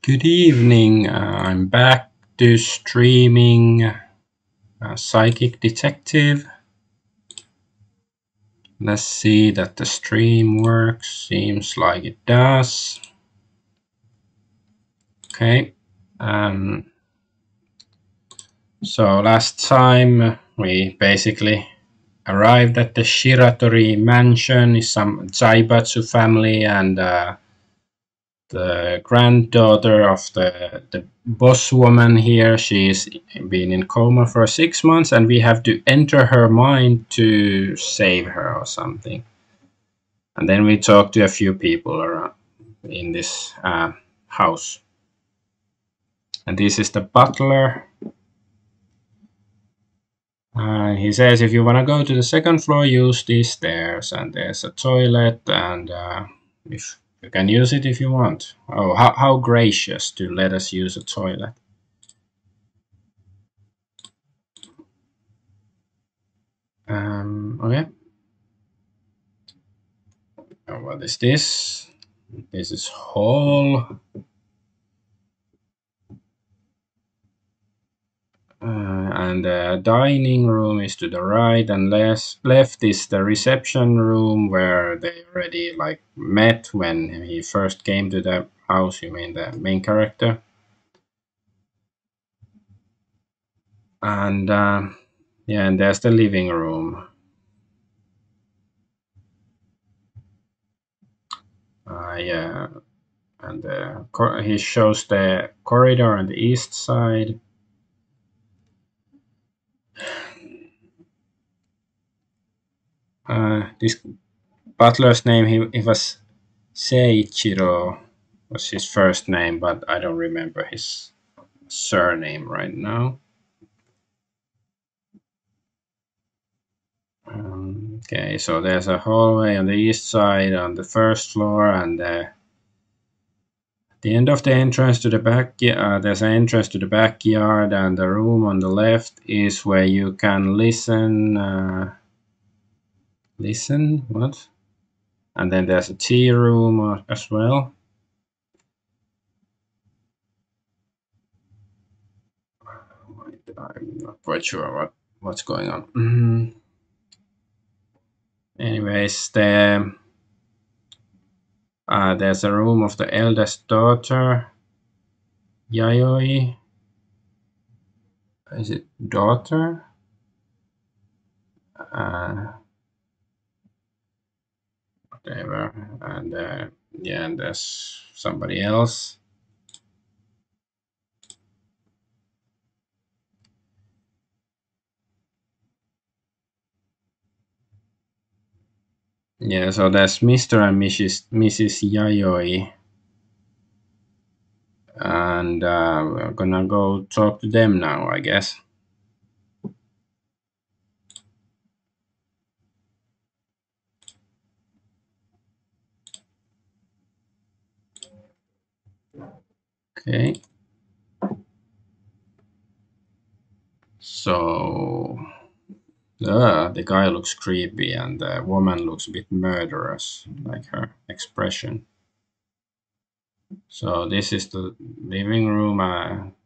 Good evening. I'm back to streaming Psychic Detective. Let's see that the stream works. Seems like it does. Okay. So last time we basically arrived at the Shiratori mansion. Is some Zaibatsu family and the granddaughter of the boss woman here. She's been in coma for 6 months and we have to enter her mind to save her or something. And then we talk to a few people around in this house. And this is the butler. He says if you want to go to the second floor, use these stairs, and there's a toilet, and if you can use it if you want. Oh, how gracious to let us use a toilet. Okay. What is this? This is hall. And the dining room is to the right, and left is the reception room where they already met when he first came to the house. You mean the main character? And yeah, and there's the living room. Yeah, and he shows the corridor on the east side. This butler's name, he was Seiichiro, was his first name, but I don't remember his surname right now. Okay, so there's a hallway on the east side on the first floor, and at the end of the entrance to the back, there's an entrance to the backyard, and the room on the left is where you can listen. Listen? What? And then there's a tea room as well. I'm not quite sure what's going on. Anyways, there's a room of the eldest daughter, Yayoi. Is it daughter? Whatever. And yeah, and there's somebody else. Yeah, so there's Mr. and Mrs. Yayoi. And we're gonna go talk to them now, I guess. Okay. So the guy looks creepy and the woman looks a bit murderous, like her expression. So this is the living room.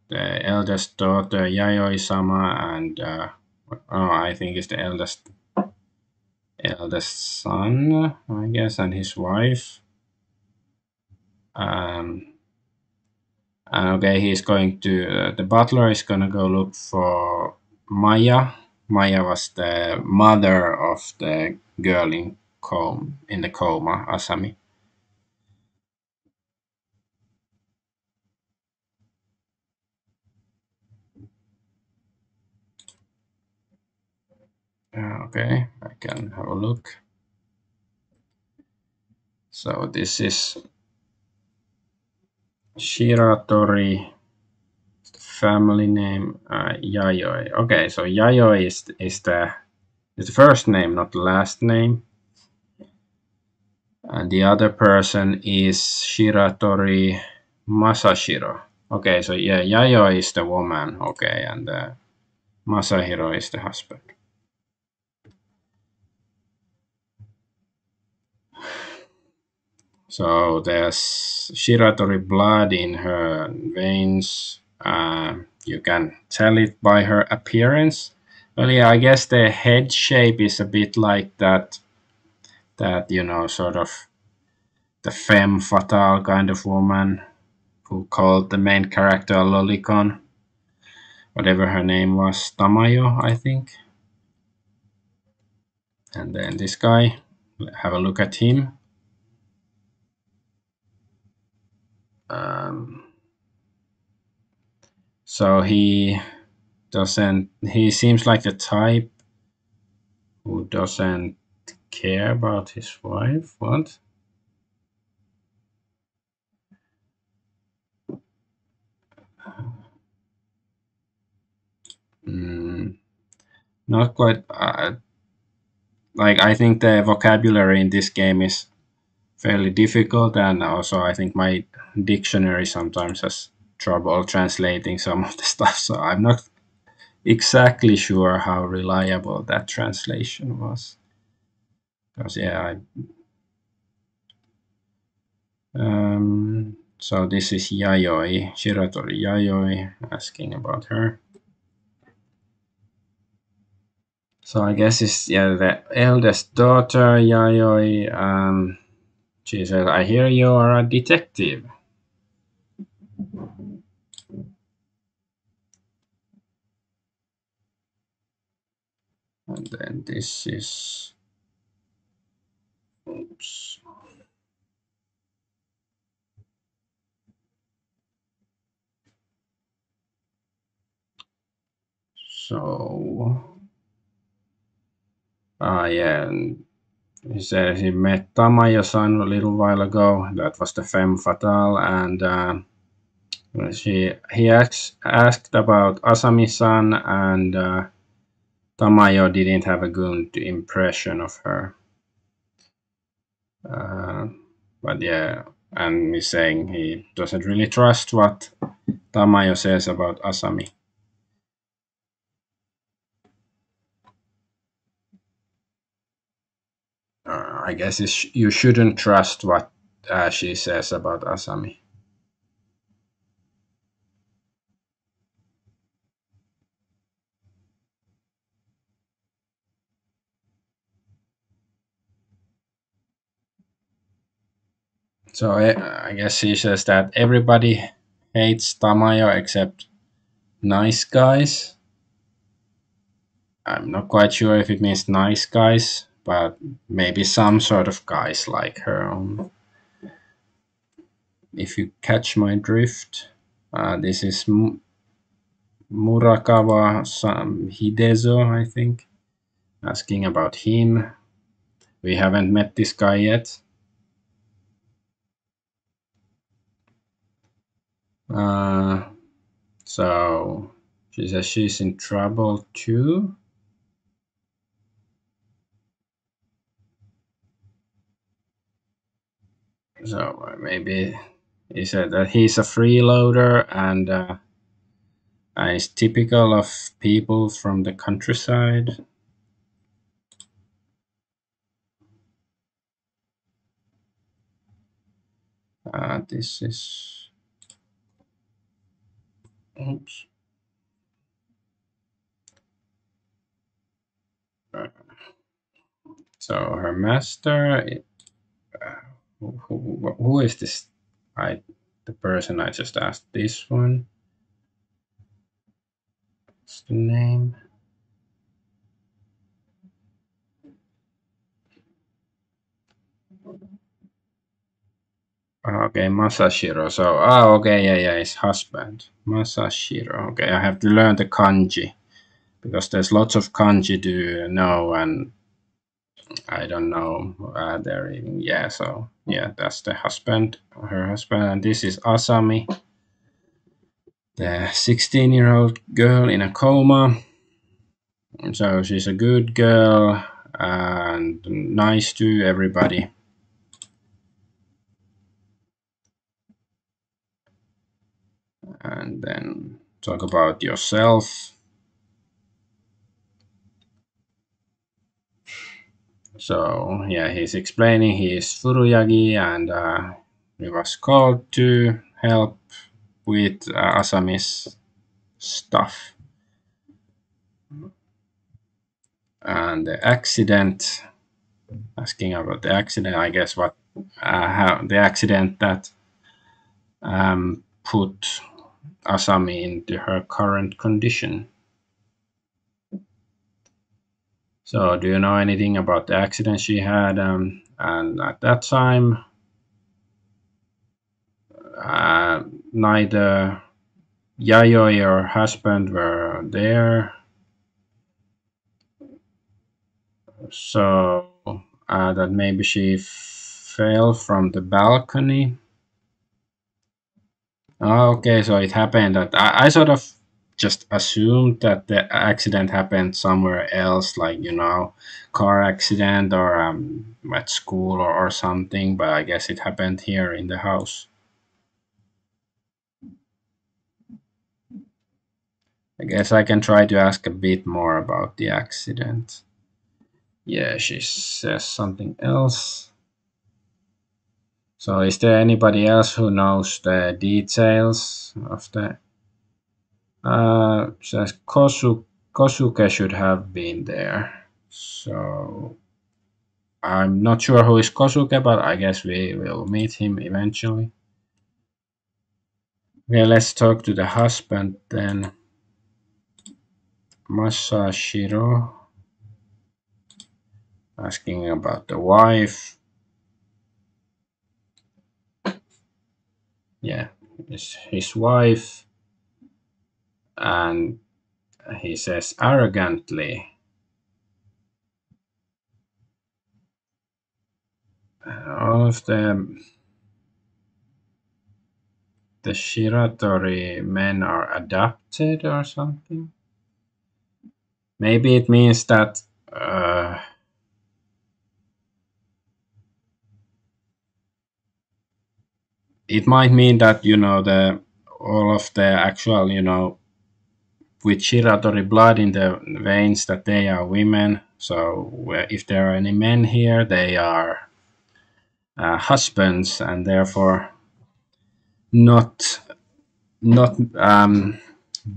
The eldest daughter Yayoi-sama and I think it's the eldest son, I guess, and his wife. And okay, he's going to the butler is gonna go look for Maya. Maya was the mother of the girl in the coma, Asami. Okay, I can have a look. So this is Shiratori, family name Yayoi. Okay, so Yayoi is the first name, not the last name. And the other person is Shiratori Masashiro. Okay, so yeah, Yayoi is the woman. Okay, and Masahiro is the husband. So there's Shiratori blood in her veins. You can tell it by her appearance. Well, yeah, I guess the head shape is a bit like that. That sort of the femme fatale kind of woman who called the main character Lolicon, whatever her name was, Tamayo, I think. And then this guy, have a look at him. Um, so he seems like the type who doesn't care about his wife. What? Mm, not quite. Like, I think the vocabulary in this game is fairly difficult, and also I think my dictionary sometimes has trouble translating some of the stuff, so I'm not exactly sure how reliable that translation was. Because so this is Yayoi, Shiratori Yayoi, asking about her. So I guess it's the eldest daughter, Yayoi. She says, "I hear you are a detective." And then this is, oops. So, yeah, and he said he met Tamayo-san a little while ago. That was the femme fatale, and he asked about Asami-san, and Tamayo didn't have a good impression of her. But yeah, and he's saying he doesn't really trust what Tamayo says about Asami. I guess you shouldn't trust what she says about Asami. So I guess he says that everybody hates Tamayo except nice guys. I'm not quite sure if it means nice guys, but maybe some sort of guys like her. If you catch my drift, this is Murakawa Hidezo, I think, asking about him. We haven't met this guy yet. So she says she's in trouble too. So maybe he said that he's a freeloader, and it's typical of people from the countryside. This is, oops. So her master, who is this? The person I just asked. This one. What's the name? Okay, Masashiro. So, okay, yeah, his husband, Masashiro. Okay, I have to learn the kanji because there's lots of kanji to know, and I don't know there. Yeah, so yeah, that's the husband, her husband, and this is Asami, the 16-year-old girl in a coma. So she's a good girl and nice to everybody. And then talk about yourself. So yeah, he's explaining he is Furuyagi, and he was called to help with Asami's stuff. And the accident, asking about the accident, I guess what how the accident that put Asami into her current condition. So, do you know anything about the accident she had? And at that time, uh, neither Yayoi or her husband were there. So, that maybe she fell from the balcony. Oh, okay, so it happened that I sort of just assumed that the accident happened somewhere else, like, car accident or at school or something, but I guess it happened here in the house. I guess I can try to ask a bit more about the accident. Yeah, she says something else. So, is there anybody else who knows the details of the? Says Kosuke should have been there. So I'm not sure who is Kosuke, but I guess we will meet him eventually. Okay, let's talk to the husband then. Masashiro, asking about the wife. Yeah, it's his wife. And he says arrogantly, all of the Shiratori men are adopted or something. Maybe it means that it might mean that the all of the actual with Shiratori blood in the veins that they are women. So if there are any men here, they are husbands, and therefore not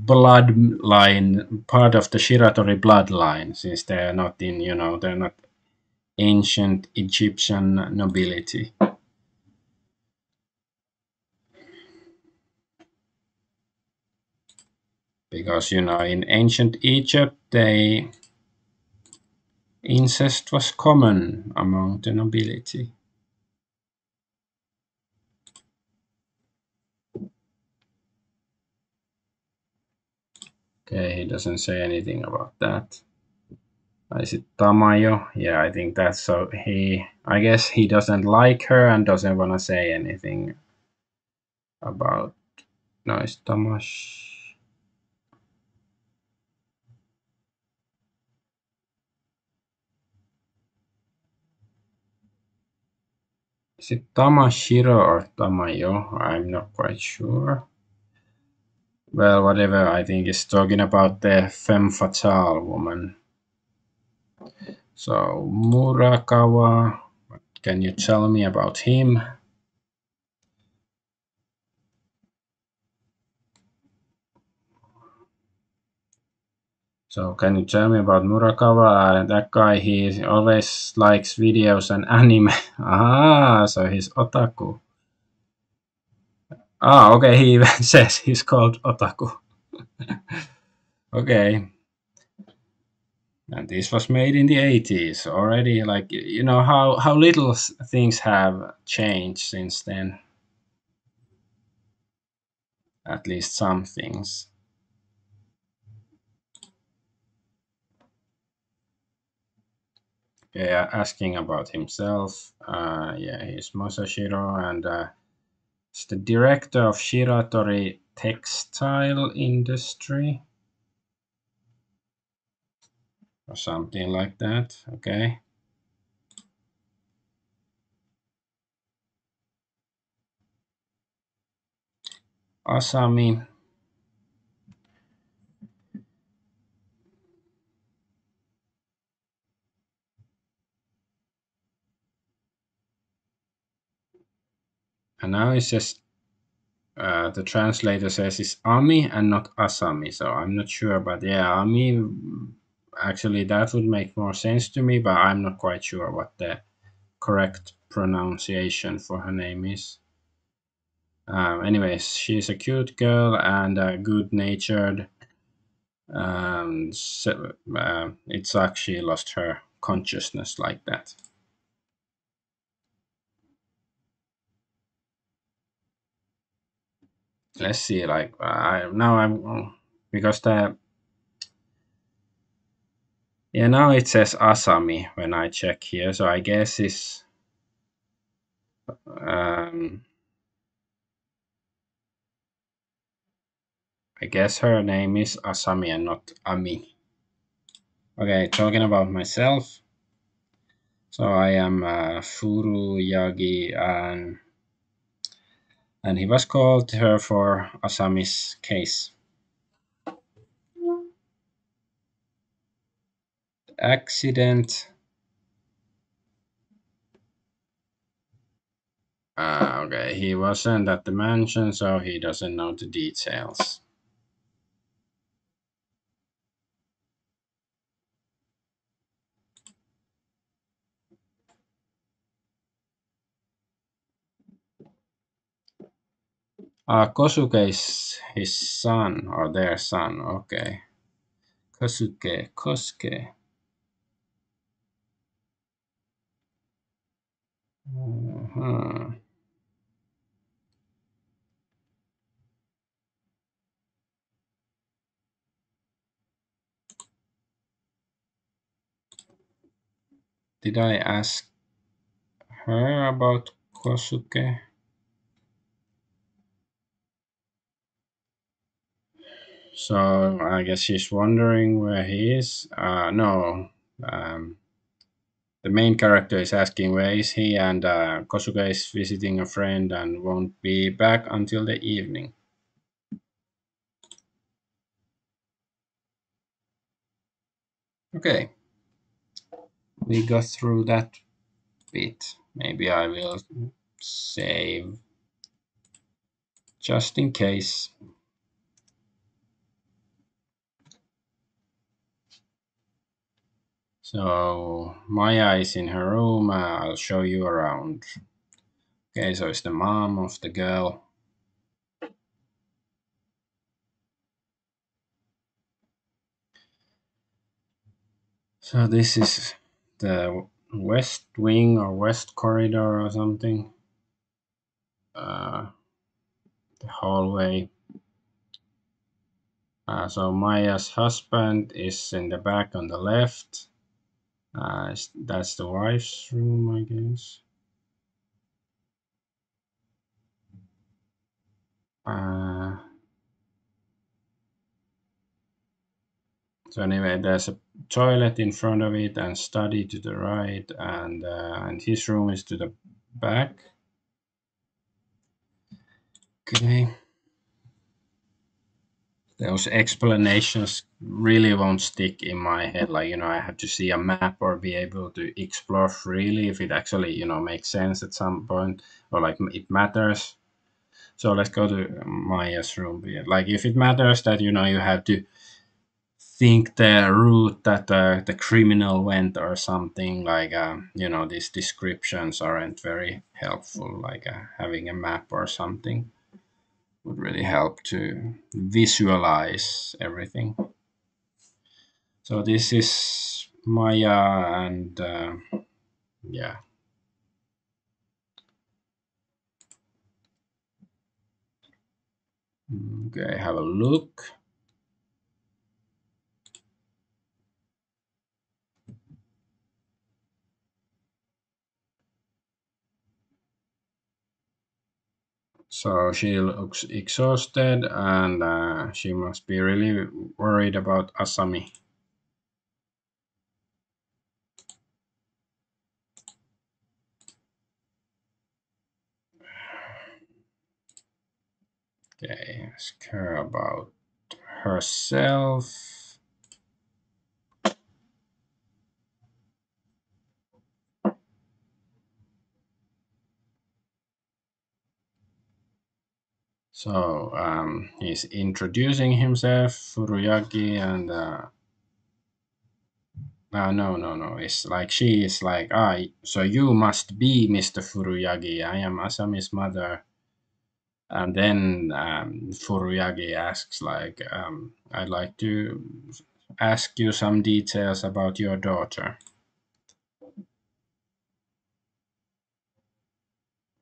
bloodline part of the Shiratori bloodline, since they are not in they're not ancient Egyptian nobility. Because in ancient Egypt, incest was common among the nobility. Okay, he doesn't say anything about that. Is it Tamayo? Yeah, I think that's so. I guess he doesn't like her and doesn't want to say anything about. No, it's Tamash. Is it Tamashiro or Tamayo? I'm not quite sure. Well, whatever. I think it's talking about the femme fatale woman. So Murakawa, what can you tell me about him? So can you tell me about Murakawa? That guy, he always likes videos and anime. Ah, so he's otaku. Ah, okay, he even says he's called otaku. Okay. And this was made in the 80s already. Like, how little things have changed since then. At least some things. Yeah, asking about himself. Yeah, he's Masashiro, and he's the director of Shiratori Textile Industry. Or something like that. Okay. Asami. Now it says the translator says it's Ami and not Asami, so I'm not sure. But yeah, Ami. Actually, that would make more sense to me, but I'm not quite sure what the correct pronunciation for her name is. Anyways, she's a cute girl and good natured. So, it's like she lost her consciousness like that. Let's see, like now I'm because the yeah now it says Asami when I check here, so I guess it's um, I guess her name is Asami and not Ami. Okay, talking about myself. So I am Furu Yagi, and he was called to her for Asami's case. Accident. Okay, he wasn't at the mansion, so he doesn't know the details. Kosuke is his son or their son. Okay, Kosuke. Mhm. Did I ask her about Kosuke? So I guess she's wondering where he is. No, um, the main character is asking where is he, and Kosuke is visiting a friend and won't be back until the evening. Okay, we got through that bit. Maybe I will save just in case. So Maya is in her room. I'll show you around. Okay, so it's the mom of the girl. So this is the west wing or west corridor or something. The hallway. So Maya's husband is in the back on the left. That's the wife's room, I guess. Uh, so anyway, there's a toilet in front of it and study to the right, and his room is to the back. Okay. Those explanations really won't stick in my head. Like, I have to see a map or be able to explore freely if it actually, makes sense at some point or like it matters. So let's go to Maya's room. Like, if it matters that, you have to think the route that the criminal went or something, like, these descriptions aren't very helpful, like having a map or something would really help to visualize everything. So this is Maya, and yeah. Okay, have a look. So she looks exhausted, and she must be really worried about Asami. Okay, ask her about herself. So he's introducing himself, Furuyagi, and no, no, no. It's like she is like, so you must be Mr. Furuyagi. I am Asami's mother. And then Furuyagi asks, like, I'd like to ask you some details about your daughter.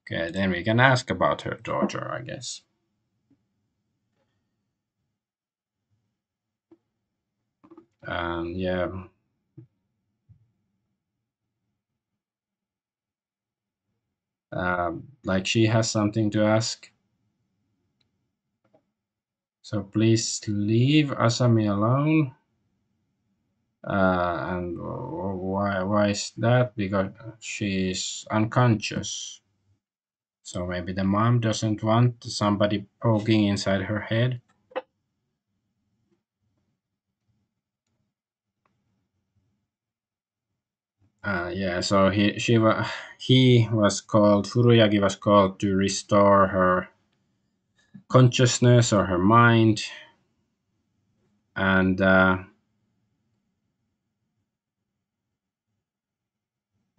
Okay, then we can ask about her daughter, I guess. Yeah, like she has something to ask. So please leave Asami alone. And why is that? Because she's unconscious. So maybe the mom doesn't want somebody poking inside her head. Yeah, so he was called Furuyagi was called to restore her consciousness or her mind, and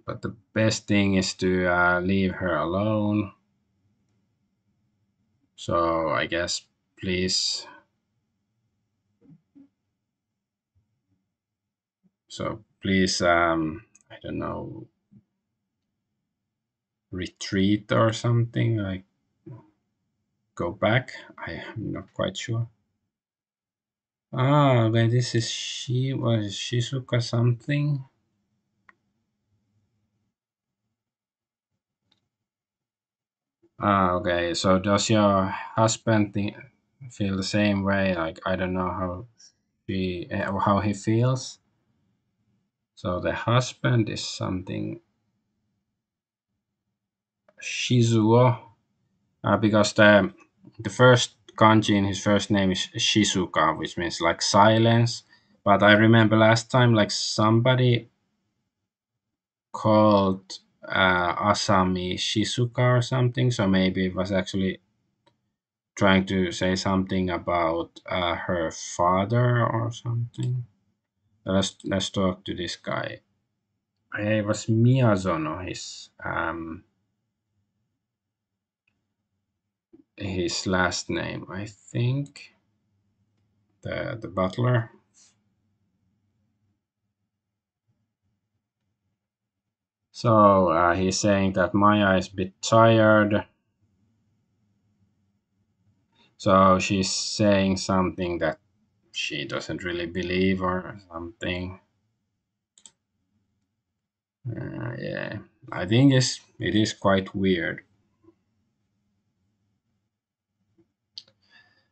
but the best thing is to leave her alone. So I guess please, so please, I don't know, retreat or something like go back. I'm not quite sure. But this is she was Shizuka something. Okay. So does your husband feel the same way? Like I don't know how he feels. So the husband is something Shizuo, because the first kanji in his first name is Shizuka, which means like silence. But I remember last time, like somebody called Asami Shizuka or something. So maybe it was actually trying to say something about her father or something. Let's talk to this guy. It was Miyazono, his last name, I think. The butler. So he's saying that Maya is a bit tired. So she's saying something that she doesn't really believe or something. Yeah, I think it is quite weird.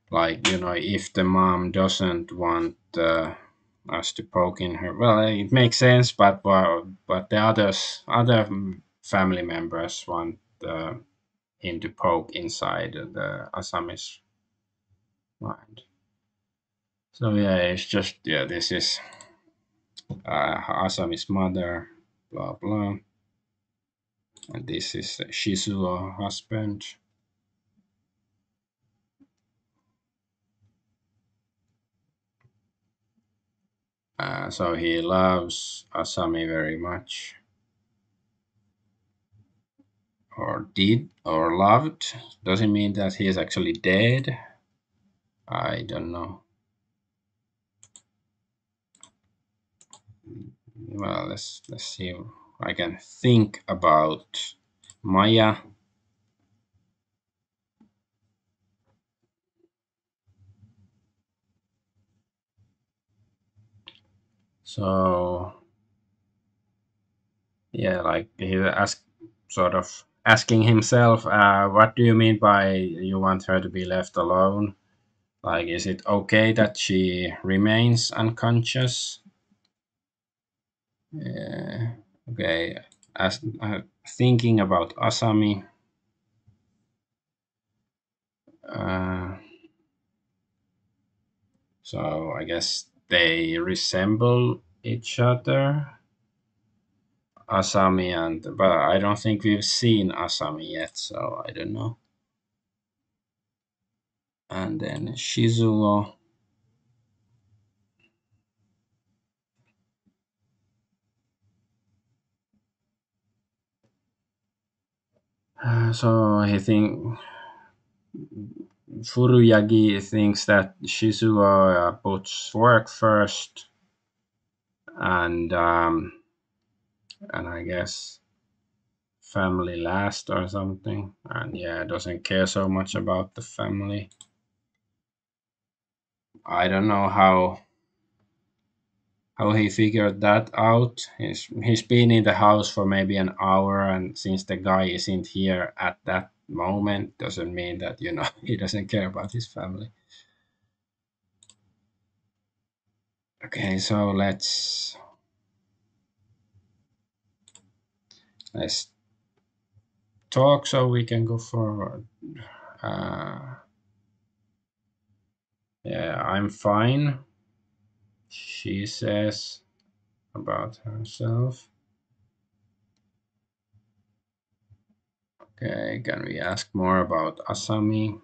Like if the mom doesn't want us to poke in her, well, it makes sense. But the other family members want him to poke inside the Asami's mind. So yeah, it's just yeah. This is Asami's mother, blah blah, and this is Shizuo husband. So he loves Asami very much, or did, or loved. Doesn't mean that he is actually dead. I don't know. Well, let's see. I can think about Maya. So yeah, like he asked, sort of asking himself, what do you mean by you want her to be left alone? Like, is it okay that she remains unconscious? Yeah. Okay. As thinking about Asami, uh, so I guess they resemble each other, Asami but I don't think we've seen Asami yet, so I don't know. And then Shizuo. So he think Furuyagi thinks that Shizuo puts work first, and I guess family last or something. And yeah, doesn't care so much about the family. I don't know how he figured that out. He's been in the house for maybe an hour, and since the guy isn't here at that moment, doesn't mean that he doesn't care about his family. Okay, so let's talk so we can go forward. Uh, yeah, I'm fine. She says about herself. Okay, can we ask more about Asami?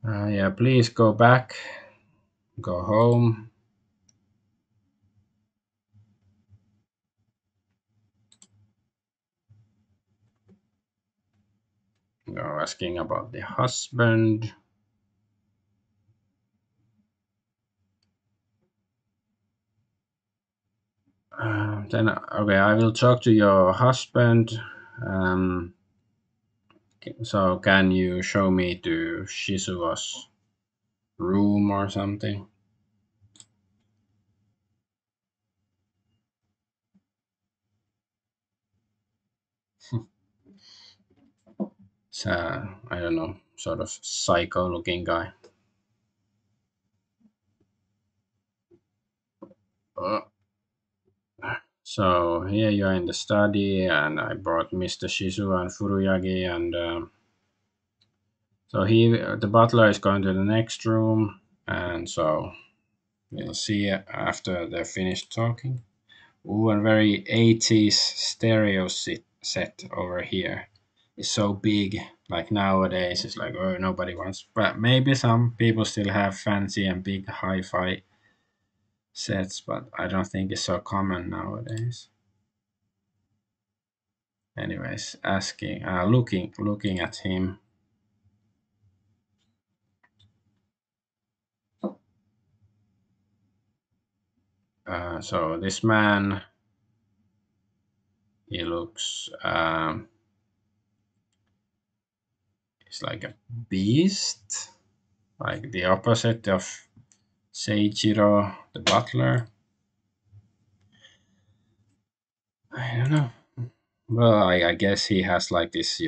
Yeah, please go back, go home. You're asking about the husband. Then, okay, I will talk to your husband. Um, so, can you show me to Shizuo's room or something? It's I don't know, sort of psycho looking guy. Uh, so here you are in the study, and I brought Mr. Shizuo and Furuyagi, and so the butler is going to the next room, and so we'll see after they're finished talking. Ooh, a very 80s stereo set over here. It's so big. Like nowadays, it's like, oh, nobody wants. But maybe some people still have fancy and big hi fi sets, but I don't think it's so common nowadays. Anyways, looking at him. So this man, he looks, he's like a beast, like the opposite of Seijiro, the butler. I don't know. Well, I guess he has like this,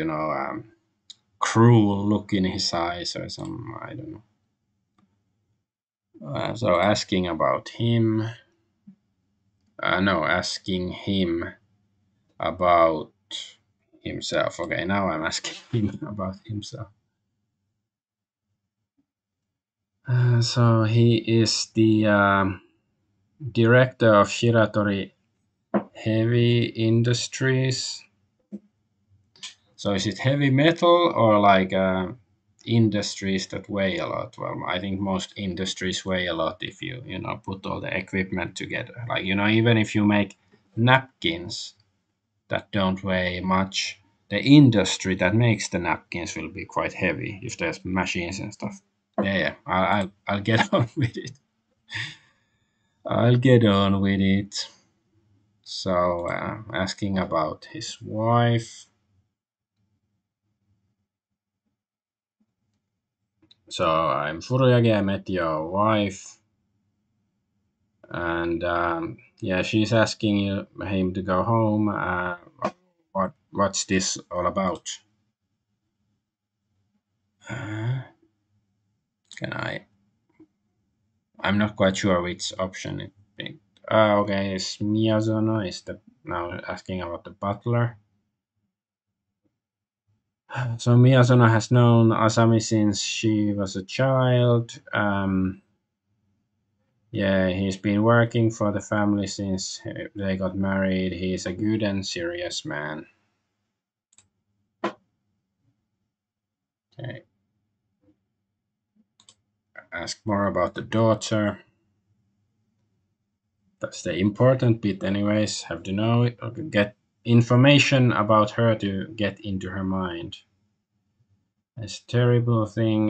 cruel look in his eyes or some, I don't know. So asking about him, no, asking him about himself. Okay, now I'm asking him about himself. So he is the director of Shiratori Heavy Industries. So is it heavy metal or like industries that weigh a lot? Well, I think most industries weigh a lot if you put all the equipment together. Like even if you make napkins that don't weigh much, the industry that makes the napkins will be quite heavy if there's machines and stuff. Yeah, yeah. I'll get on with it. I'll get on with it. So asking about his wife. So I'm Furuya. I met your wife, and yeah, she's asking him to go home. What's this all about? Uh, can I? I'm not quite sure which option it picked. Okay, it's Miyazono is the now asking about the butler. So Miyazono has known Asami since she was a child. Yeah, he's been working for the family since they got married. He's a good and serious man. Okay. Ask more about the daughter. That's the important bit, anyways. Have to know it, or get information about her to get into her mind. It's a terrible thing.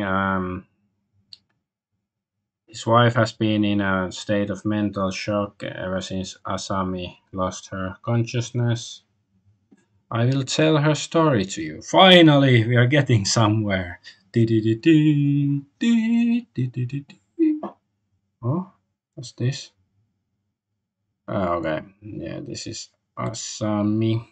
His wife has been in a state of mental shock ever since Asami lost her consciousness. I will tell her story to you. Finally, we are getting somewhere. Oh, what's this? Oh, okay, yeah, this is Asami.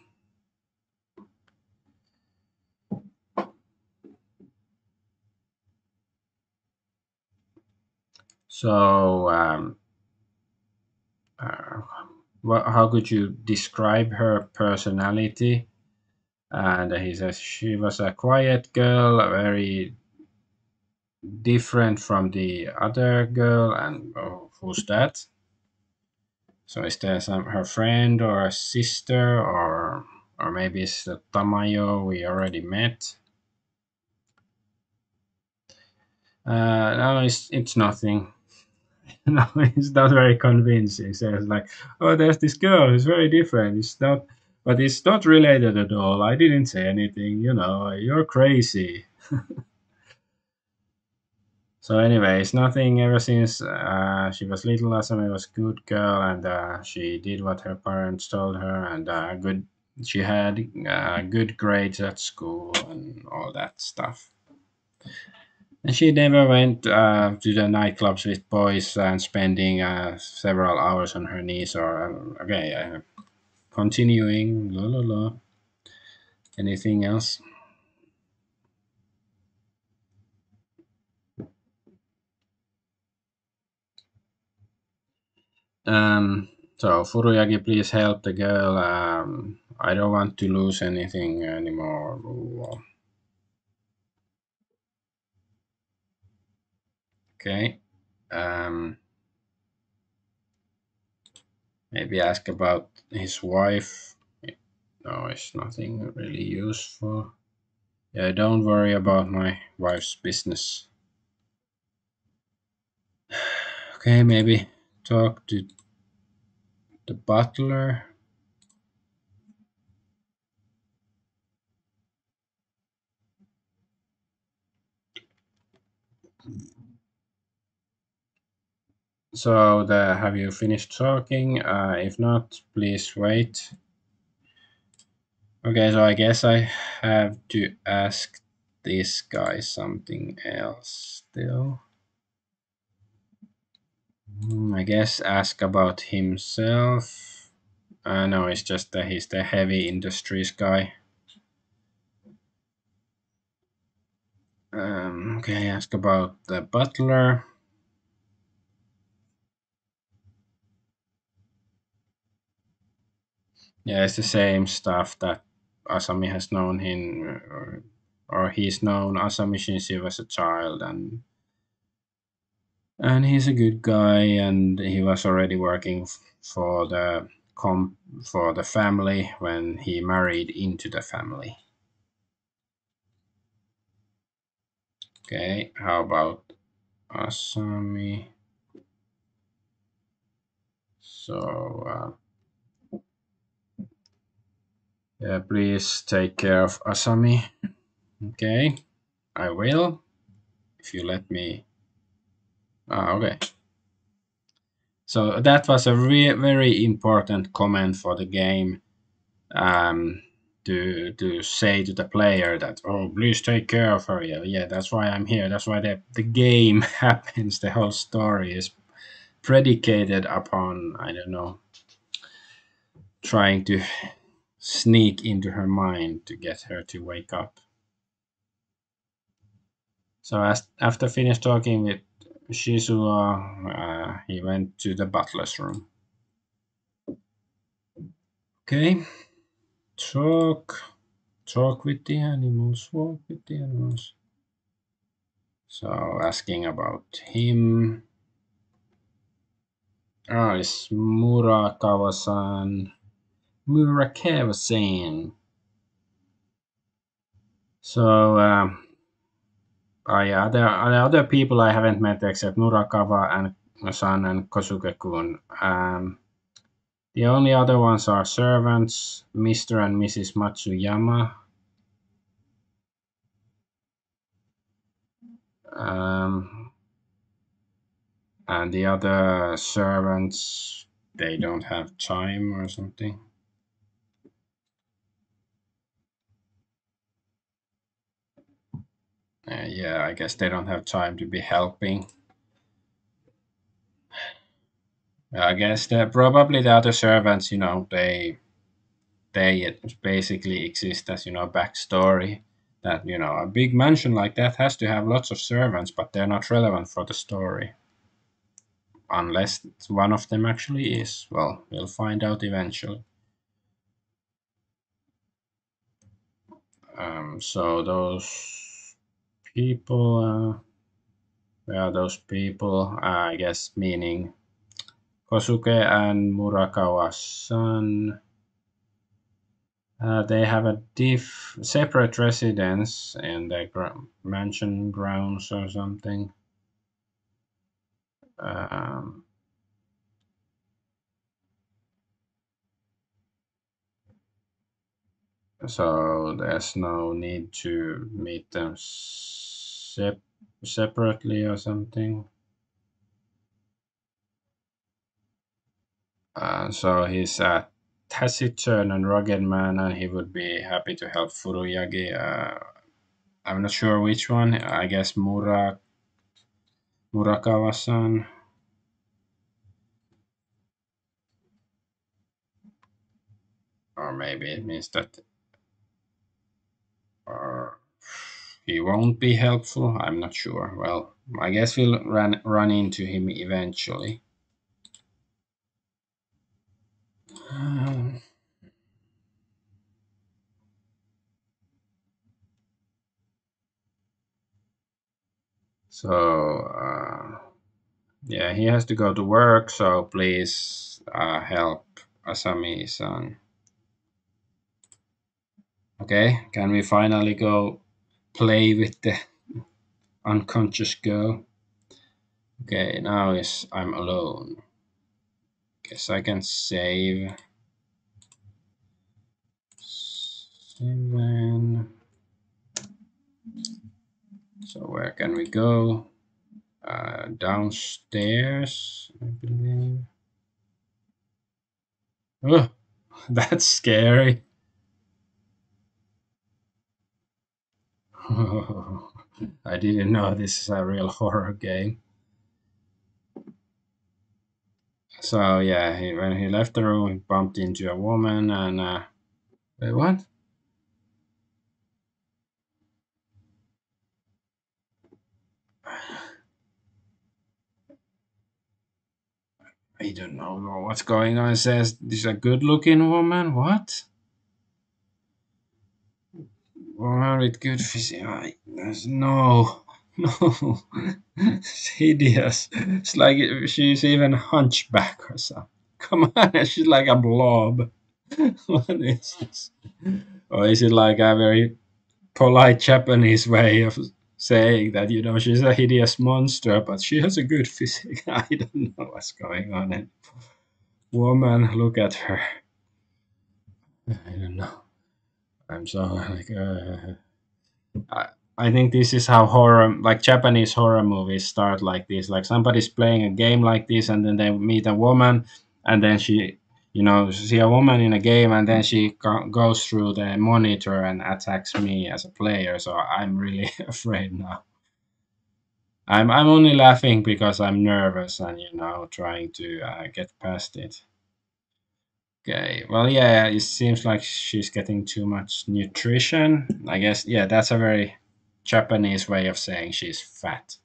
So, uh, how could you describe her personality? And he says she was a quiet girl, very different from the other girl. And oh, who's that? So is there some her friend or a sister, or maybe it's the Tamayo we already met? No, it's nothing. No, it's not very convincing. So it's like, oh, there's this girl who's very different. It's not, but it's not related at all. I didn't say anything. You're crazy. So, anyways, nothing ever since she was little. Asami was a good girl, and she did what her parents told her, and good. She had good grades at school and all that stuff. And she never went to the nightclubs with boys and spending several hours on her knees. Or okay, continuing. La la la. Anything else? So Furuyagi, please help the girl. I don't want to lose anything anymore. Okay. Um, Maybe ask about his wife. No, it's nothing really useful. Yeah, don't worry about my wife's business. Okay, maybe talk to the butler. So, have you finished talking? If not, please wait. Okay, so I guess I have to ask this guy something else still. I guess ask about himself. No, it's just that he's the heavy industries guy. Okay, ask about the butler. Yeah, it's the same stuff that Asami has known him, or he's known Asami since he was a child, and he's a good guy, and he was already working for for the family when he married into the family. Okay, how about Asami? So, yeah, please take care of Asami. Okay, I will if you let me. Okay. So that was a very important comment for the game, um, to say to the player that, oh, please take care of her. Yeah, yeah, that's why I'm here. That's why the game happens. The whole story is predicated upon, I don't know, trying to sneak into her mind to get her to wake up. So after finished talking with Shizuo, he went to the butler's room. Okay, talk with the animals, walk with the animals. So asking about him. Oh, it's Murakawa-san. Murakawa-san. So Oh yeah, there are other people I haven't met except Murakawa and San and Kosuke-kun. The only other ones are servants, Mr. and Mrs. Matsuyama. Um, and the other servants, they don't have time or something. Yeah, I guess they don't have time to be helping. I guess that probably the other servants, they basically exist as backstory. That a big mansion like that has to have lots of servants, but they're not relevant for the story unless one of them actually is. Well, we'll find out eventually. So those people, where are those people? I guess meaning Kosuke and Murakawa-san. They have a separate residence in their mansion grounds or something. Um, so there's no need to meet them separately or something. So he's a taciturn and rugged man, and he would be happy to help Furuyagi. I'm not sure which one. I guess Murakawa-san, or maybe it means that uh, he won't be helpful. I'm not sure. Well, I guess we'll run into him eventually. Um, so yeah, he has to go to work. So please help Asami-san. Okay, can we finally go play with the unconscious girl? Okay, now is I'm alone. Guess I can save. 7. So where can we go? Downstairs, I believe. Oh, that's scary. I didn't know this is a real horror game. So yeah, when he left the room, he bumped into a woman and wait, what? I don't know what's going on. It says this is a good-looking woman. What? Woman with good physique. No, no. It's hideous. It's like she's even hunchback or something. Come on, she's like a blob. What is this? Or is it like a very polite Japanese way of saying that she's a hideous monster, but she has a good physique? I don't know what's going on. And woman, look at her. I don't know. I'm so like. I, I think this is how horror, like Japanese horror movies, start like this. Like somebody's playing a game like this, and then they meet a woman, and then see a woman in a game, and then she goes through the monitor and attacks me as a player. So I'm really afraid now. I'm only laughing because I'm nervous and trying to get past it. Okay, well, yeah, it seems like she's getting too much nutrition. I guess, yeah, that's a very Japanese way of saying she's fat.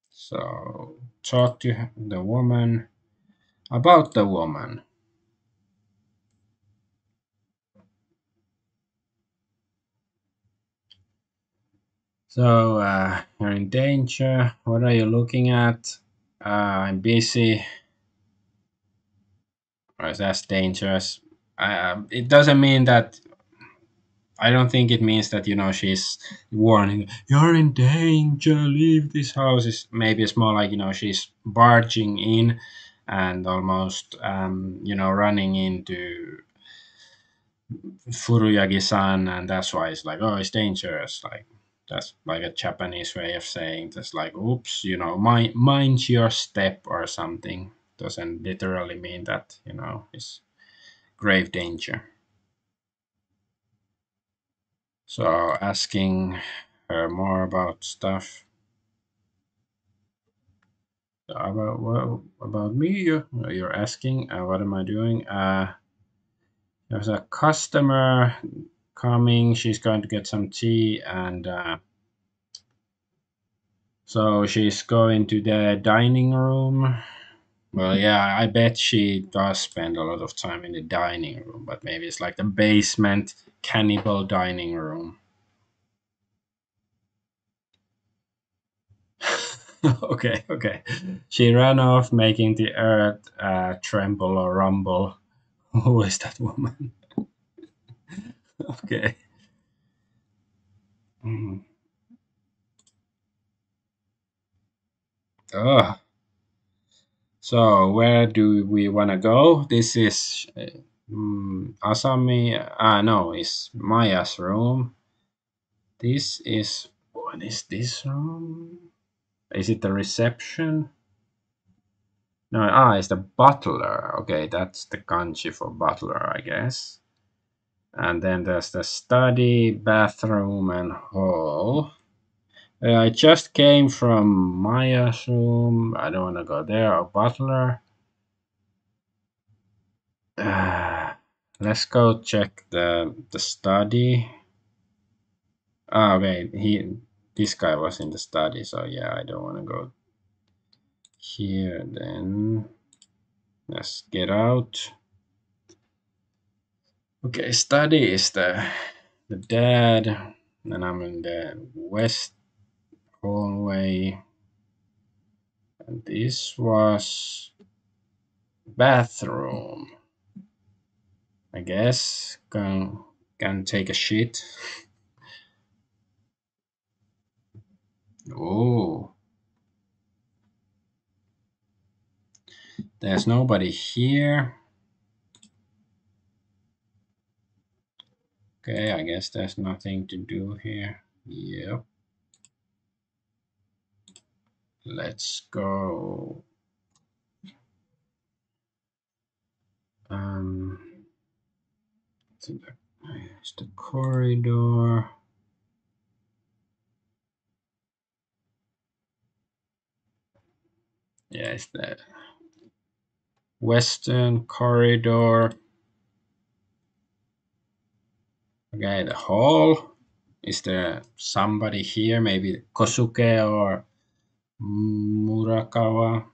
So, talk to the woman about the woman. So, you're in danger. What are you looking at? I'm busy. Or that's dangerous. It doesn't mean that I don't think it means that she's warning, you're in danger, leave this house. Maybe it's more like she's barging in and almost running into Furuyagi-san, and that's why it's like, oh, it's dangerous. Like that's like a Japanese way of saying just like, oops, mind your step or something. Doesn't literally mean that it's grave danger. So asking her more about stuff. About what about me? You're asking. What am I doing? There's a customer coming. She's going to get some tea, and so she's going to the dining room. Well, yeah, I bet she does spend a lot of time in the dining room, but maybe it's like the basement cannibal dining room. Okay, okay. She ran off, making the earth tremble or rumble. Who is that woman? Okay. Mm. Oh, so where do we want to go? This is Asami. No, it's Maya's room. This is what is this room? Is it the reception? No, it's the butler. Okay, that's the kanji for butler, I guess. And then there's the study, bathroom, and hall. I just came from Maya's room. I don't want to go there. Or butler. Let's go check the study. Okay, this guy was in the study, so yeah, I don't want to go here. Then let's get out. Okay, study is the dad, and I'm in the west hallway, and this was bathroom. I guess can take a shit. Oh, there's nobody here. Okay, I guess there's nothing to do here. Yep. Let's go. Um, it's the corridor. Yeah, it's the western corridor. Okay, the hall. Is there somebody here? Maybe Kosuke or Murakawa.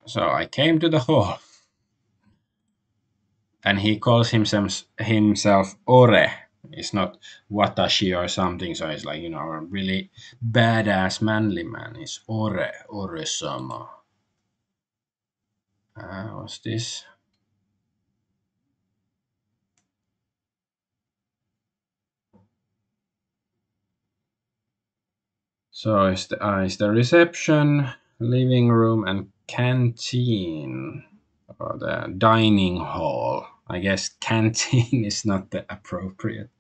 So I came to the hall, and he calls himself Ore. It's not Watashi or something. So it's like a really badass manly man. It's Ore-sama. What's this? So it's the reception, living room, and canteen, or the dining hall. I guess canteen is not the appropriate.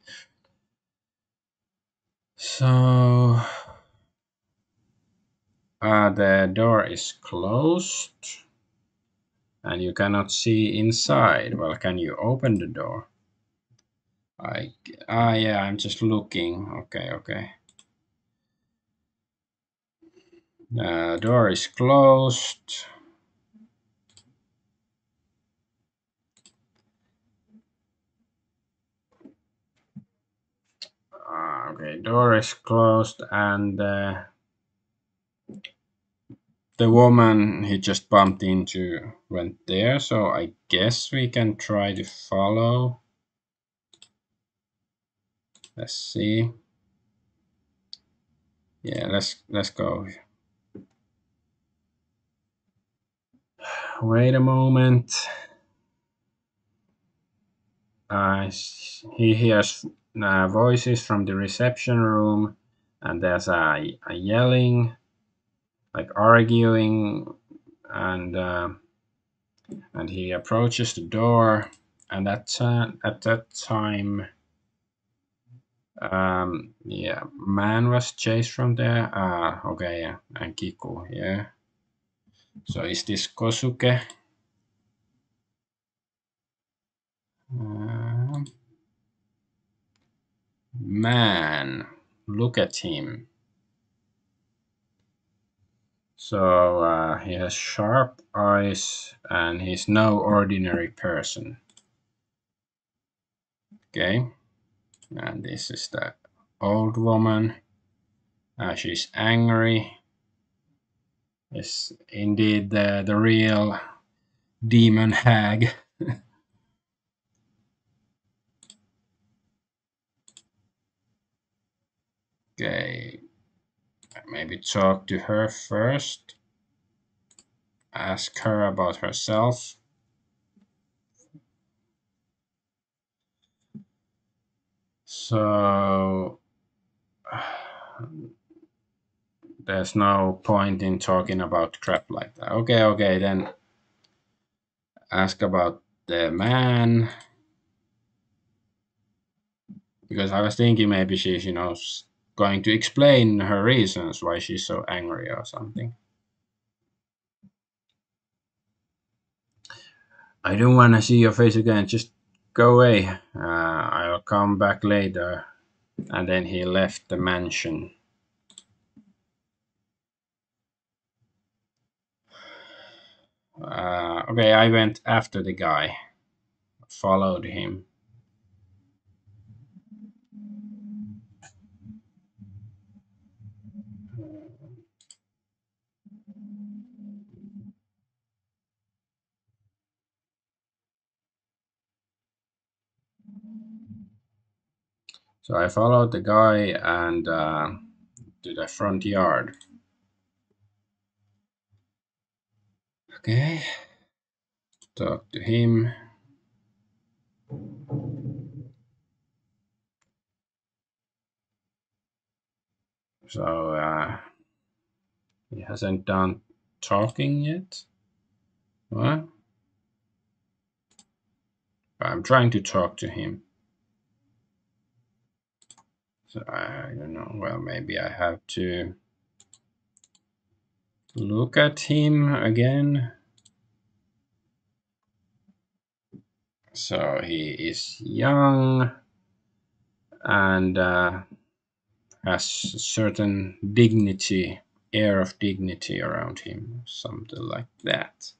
So the door is closed, and you cannot see inside. Well, can you open the door? Yeah, I'm just looking. Okay, okay. The door is closed. Okay, door is closed, and the woman he just bumped into went there, so I guess we can try to follow. Let's see. Yeah, let's go. Wait a moment. he hears voices from the reception room, and there's a yelling, like arguing, and he approaches the door, and at that time, yeah, man was chased from there. Okay, yeah, and Kiku, yeah. So is this Kosuke? Um, Man, look at him. So he has sharp eyes, and he's no ordinary person. Okay, and this is the old woman. She's angry. Is indeed the real demon hag. Okay, maybe talk to her first. Ask her about herself. So there's no point in talking about crap like that. Okay, then ask about the man, because I was thinking maybe she's, going to explain her reasons why she's so angry or something. I don't want to see your face again. Just go away. I'll come back later. And then he left the mansion. Okay, I went after the guy, followed him. So I followed the guy and to the front yard. Okay, talk to him. So he hasn't done talking yet. What? I'm trying to talk to him. So I don't know. Well, maybe I have to look at him again. So he is young and has a certain dignity, air of dignity around him, something like that.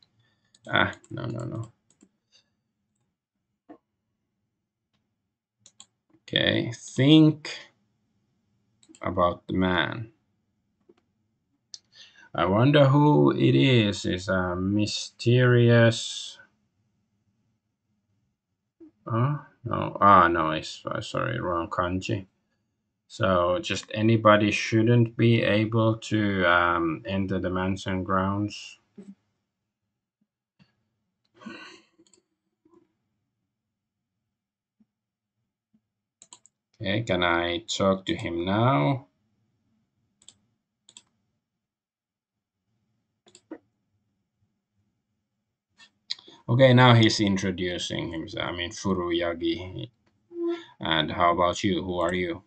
No. Okay, think about the man. I wonder who it is. Is a mysterious. Oh no! No, it's sorry, wrong kanji. So just anybody shouldn't be able to enter the mansion grounds. Okay, can I talk to him now? Okay, now he's introducing himself. I mean, Furuyagi. And how about you? Who are you?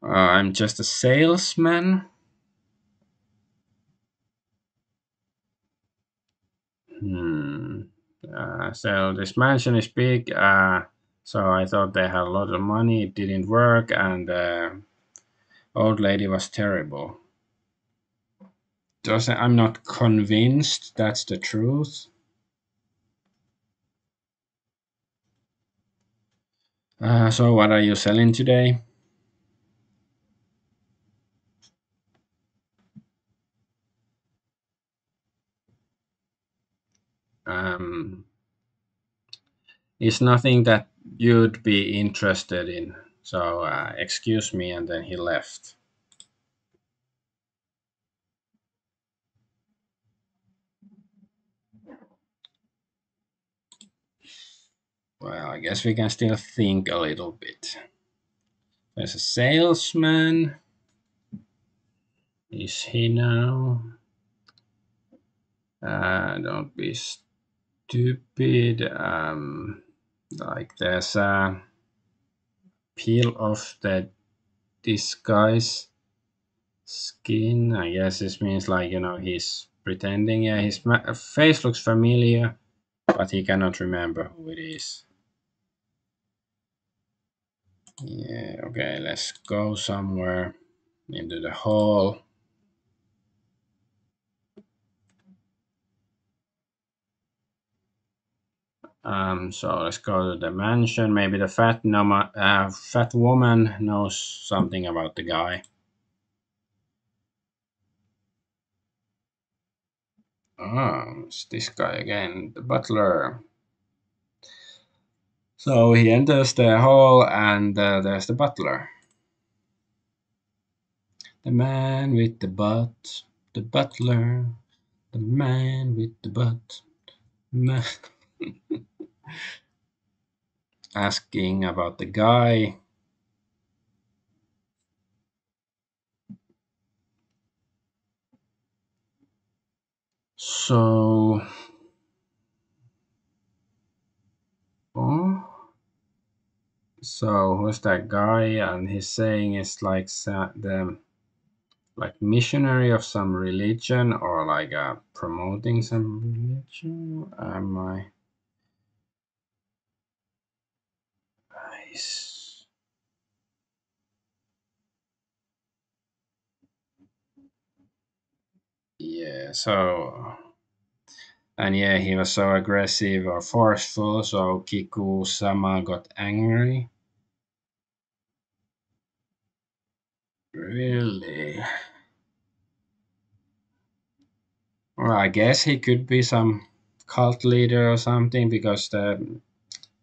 I'm just a salesman. Hmm. So this mansion is big. So I thought they had a lot of money. It didn't work, and the old lady was terrible. Doesn't I'm not convinced that's the truth. So what are you selling today? Um, it's nothing that you'd be interested in. So excuse me, and then he left. Well, I guess we can still think a little bit. There's a salesman. Is he now? Don't be stupid. Like there's a peel off the disguise skin. I guess this means like he's pretending. Yeah, his face looks familiar, but he cannot remember who it is. Yeah. Okay. Let's go somewhere into the hall. So let's go to the mansion. Maybe the fat woman knows something about the guy. Oh, it's this guy again, the butler. So he enters the hall, and there's the butler. The man with the butt, the butler, the man with the butt. Man. Asking about the guy. So, oh, so who's that guy? And he's saying it's like the like missionary of some religion, or like promoting some religion. Am I? Nice. Yeah. So, and yeah, he was so aggressive or forceful. So Kiku-sama got angry. Really? Well, I guess he could be some cult leader or something, because the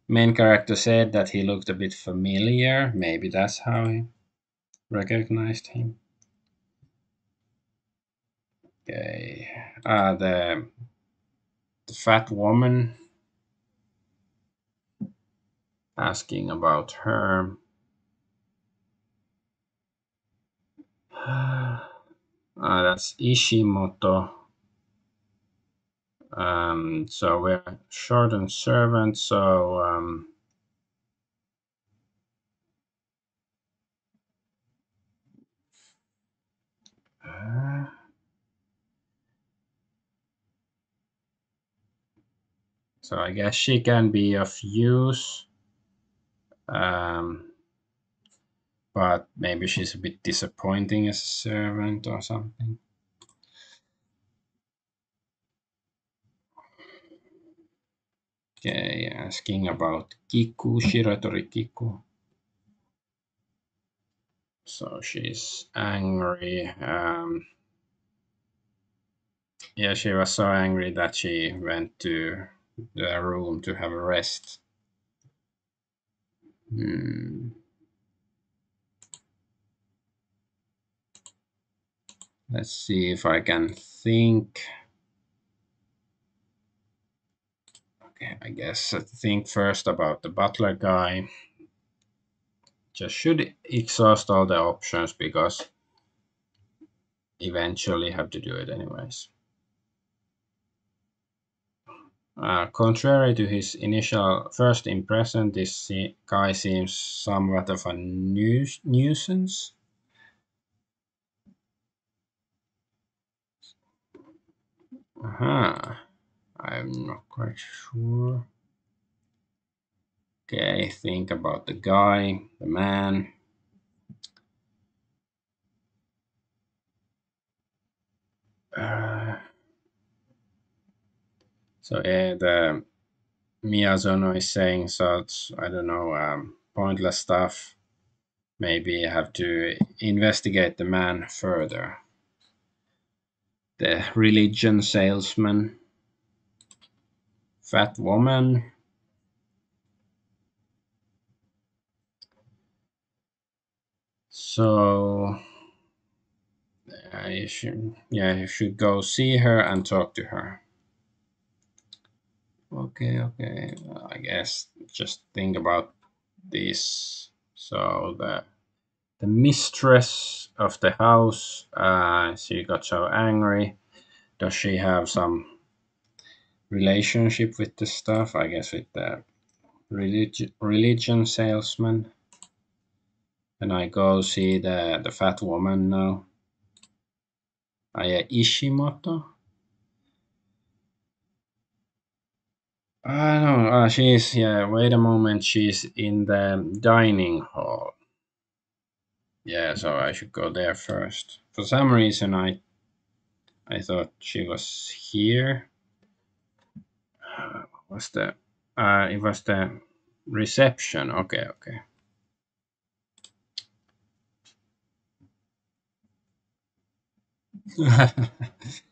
main character said that he looked a bit familiar. Maybe that's how he recognized him. Okay. The fat woman, asking about her. That's Ishimoto. So we're short on servants. So uh, so I guess she can be of use. Um, but maybe she's a bit disappointing as a servant or something. Okay, asking about Kiku, Shiratori Kiku. So she's angry. Yeah, she was so angry that she went to the room to have a rest. Hmm. Let's see if I can think. Okay, I guess I think first about the butler guy. Just should exhaust all the options, because eventually have to do it anyways. Contrary to his initial first impression, this guy seems somewhat of a nuisance. I'm not quite sure. Okay, think about the guy, the man. Uh, so the Miyazono is saying such, I don't know, pointless stuff. Maybe I have to investigate the man further. The religion salesman, fat woman. So you should go see her and talk to her. Okay. I guess just think about this. So the mistress of the house, she got so angry. Does she have some relationship with the stuff? I guess with the religion salesman. And I go see the fat woman now. Ishimoto. I don't know. She's yeah. Wait a moment. She's in the dining hall. Yeah, so I should go there first. For some reason, I thought she was here. Was the it was the reception? Okay.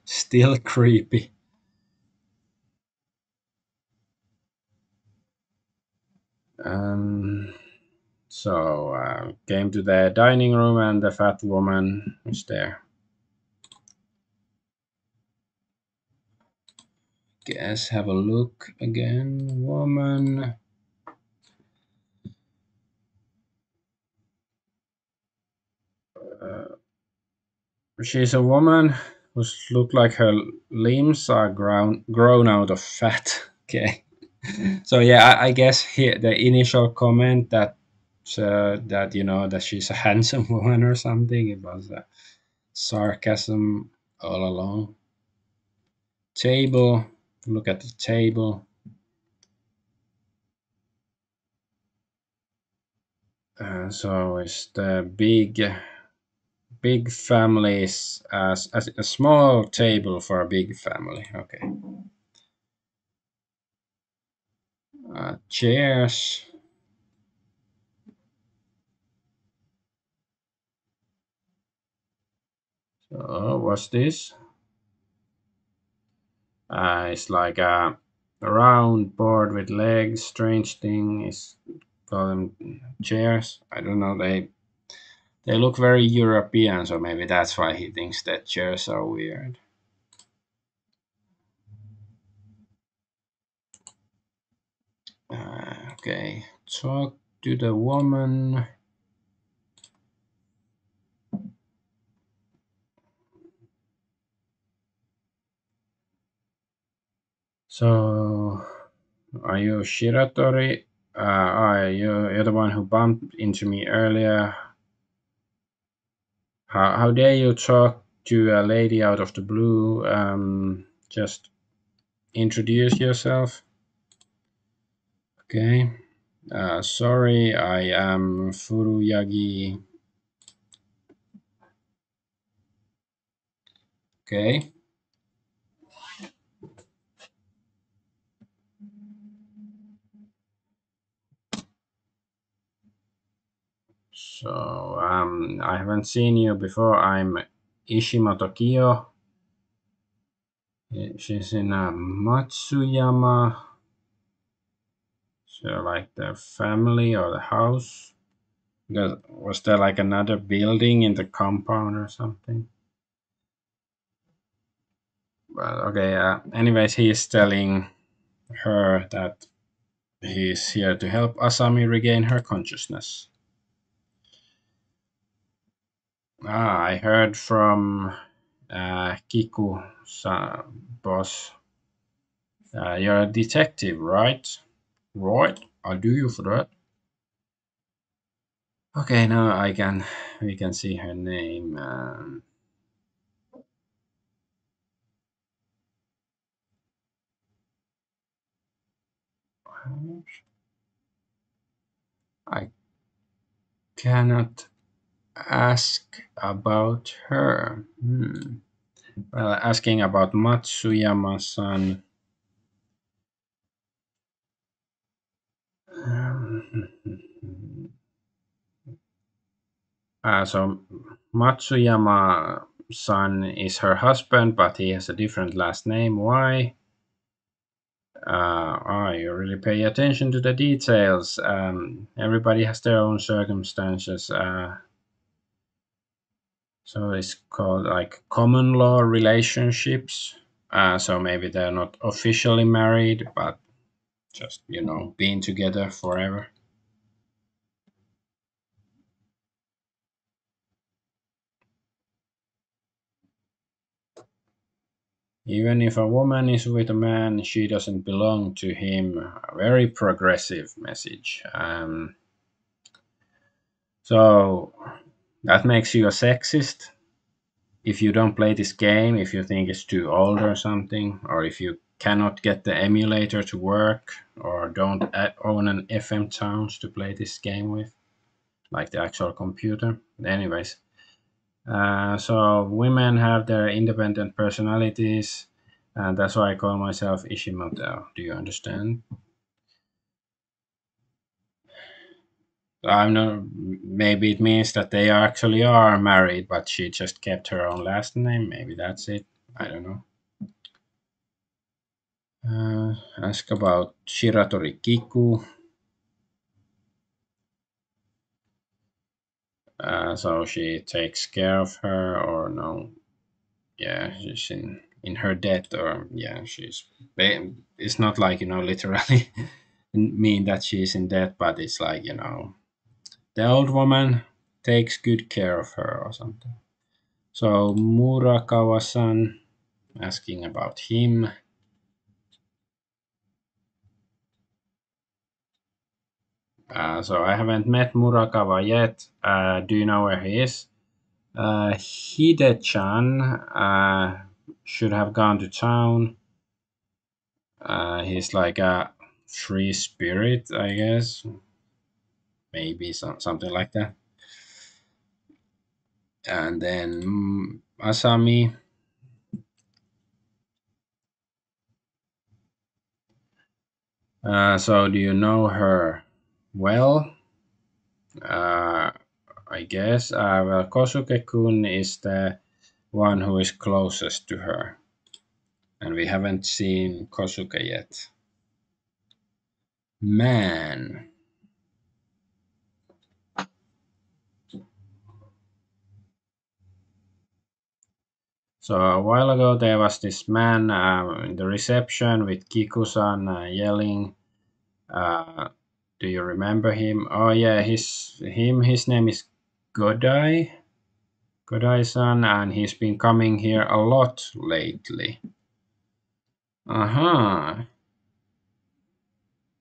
Still creepy. Um. So came to the dining room and the fat woman was there. Guess have a look again. Woman. Uh, she's a woman who look like her limbs are grown out of fat. Okay. So yeah, I guess here the initial comment that that she's a handsome woman or something. It was sarcasm all along. Table. Look at the table. So it's the big families as a small table for a big family. Okay. Chairs. So what's this? It's like a round board with legs. Strange thing is call them chairs. I don't know. They look very European, so maybe that's why he thinks that chairs are weird. Okay, talk to the woman. So, are you Shiratori? You're the one who bumped into me earlier. How dare you talk to a lady out of the blue? Just introduce yourself. Okay. Sorry, I am Furuyagi. Okay. So I haven't seen you before. I'm Ishimoto Kiyo. She's in Matsuyama. So like the family or the house. Was there like another building in the compound or something? Well, okay. Anyways, he is telling her that he's here to help Asami regain her consciousness. I heard from Kiku boss. You're a detective, right? Right, I'll do you for that. Okay, now we can see her name. I cannot ask about her. Well, asking about Matsuyama-san. So Matsuyama-san is her husband, but he has a different last name. Why? You really pay attention to the details. Everybody has their own circumstances. So it's called like common law relationships. So maybe they're not officially married, but just being together forever. Even if a woman is with a man, she doesn't belong to him. A very progressive message. So that makes you a sexist if you don't play this game, if you think it's too old or something, or if you cannot get the emulator to work, or don't own an FM Towns to play this game with, like the actual computer. Anyways, so women have their independent personalities, and that's why I call myself Ishimoto. Do you understand? I'm not. Maybe it means that they actually are married, but she just kept her own last name. Maybe that's it. I don't know. Ask about Shiratori Kiku. So she takes care of her, or no? Yeah, she's in her debt, or yeah, she's. It's not like literally mean that she's in debt, but it's like the old woman takes good care of her or something. So Murakawa-san asking about him. So I haven't met Murakawa yet. Do you know where he is? Hide-chan should have gone to town. He's like a free spirit, I guess. Maybe something like that. And then Asami. So do you know her well? Uh, I guess. Well, Kosuke-kun is the one who is closest to her. And we haven't seen Kosuke yet. Man. So a while ago there was this man in the reception with Kiku-san yelling. Do you remember him? Oh yeah, his name is Godai. Godai-san, and he's been coming here a lot lately. Uh-huh.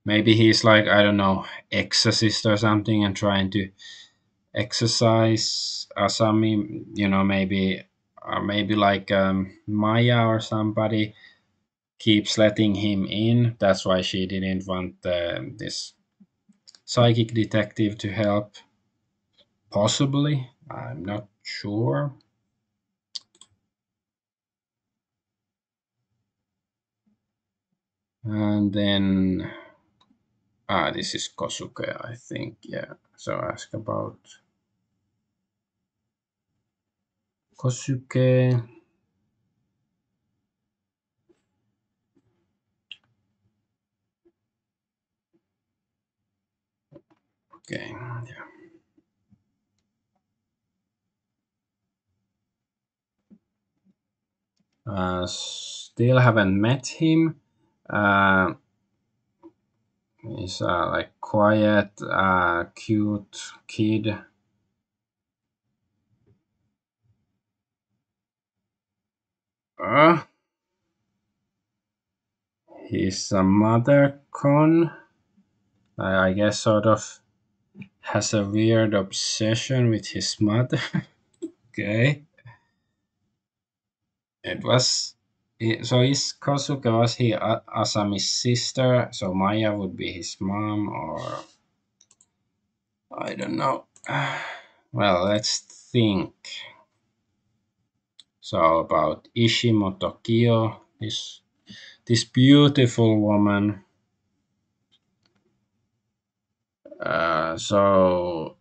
Maybe he's like, I don't know, exorcist or something and trying to exercise Asami, maybe like Maya or somebody keeps letting him in. That's why she didn't want this psychic detective to help. Possibly, I'm not sure. And then, this is Kosuke, I think. Yeah. So ask about Kosuke. Okay. Yeah. Still haven't met him. Uh, he's like quiet, cute kid. Uh, he's a mother con. I guess sort of has a weird obsession with his mother. Okay. It was. So is Kosuke, was he Asami's sister? So Maya would be his mom, or I don't know. Well, let's think. So about Ishimoto Kyo, this beautiful woman. So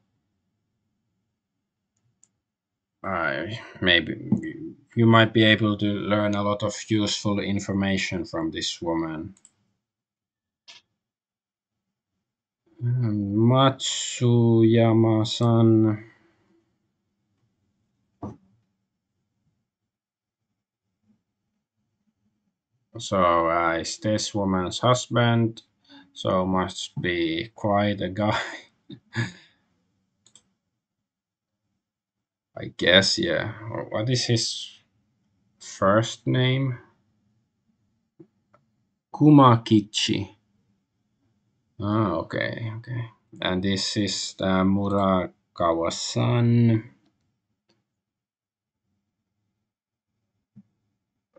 maybe you might be able to learn a lot of useful information from this woman. Matsuyama-san. So is this woman's husband. So must be quite a guy. I guess, yeah. What is his first name? Kumakichi. Ah, okay, okay. And this is the Murakawa-san.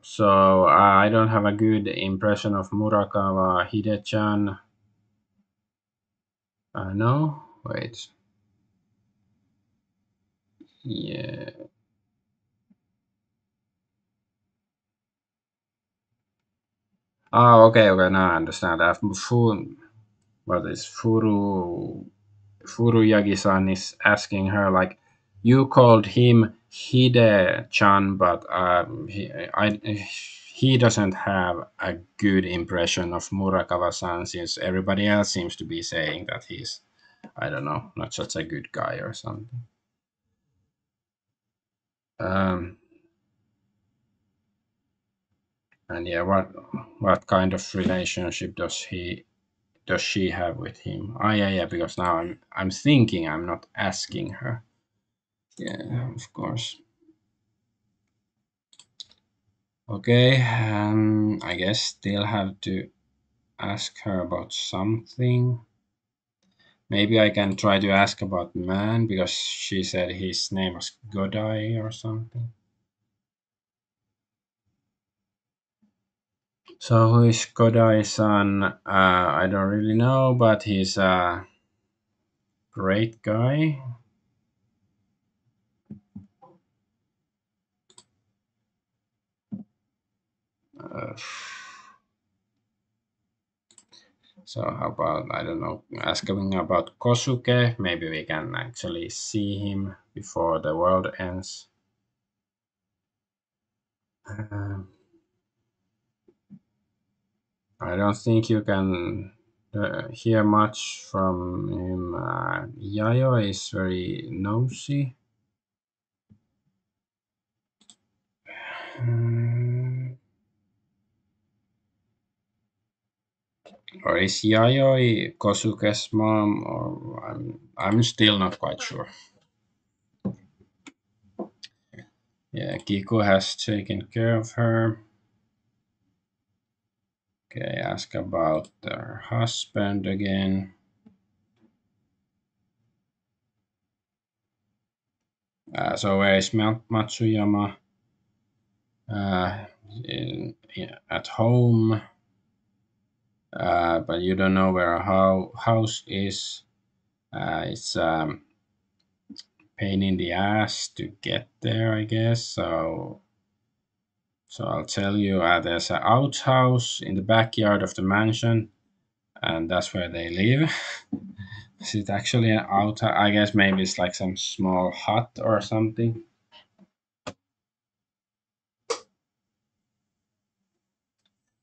So I don't have a good impression of Murakawa Hidechan. No, wait. Yeah. Oh, okay, okay. Now I understand. What is Furuyagi-san is asking her like, you called him Hide-chan, but he doesn't have a good impression of Murakawa-san since everybody else seems to be saying that he's, I don't know, not such a good guy or something. Um, and yeah, what kind of relationship does she have with him? Oh yeah, yeah. Because now I'm thinking, I'm not asking her. Yeah, of course. Okay, I guess still have to ask her about something. Maybe I can try to ask about man because she said his name was Godai or something. So who is Godai-san? I don't really know, but he's a great guy. Uh, so how about, I don't know, asking about Kosuke? Maybe we can actually see him before the world ends. Um, I don't think you can hear much from him. Yayo is very nosy. Mm, or is Yayoi Kosuke's mom? Or I'm still not quite sure. Yeah, Kiku has taken care of her. Okay, ask about her husband again. So where is Matsuyama? Uh, at home, but you don't know where her house is. It's pain in the ass to get there, I guess. So I'll tell you, there's an outhouse in the backyard of the mansion, and that's where they live. Is it actually an outhouse? I guess maybe it's like some small hut or something,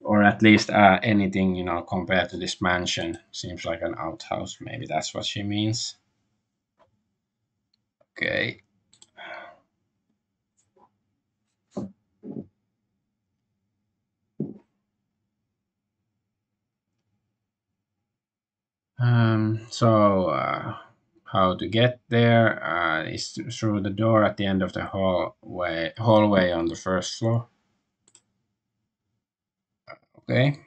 or at least anything compared to this mansion seems like an outhouse. Maybe that's what she means. Okay. So how to get there is through the door at the end of the hallway on the first floor. Okay.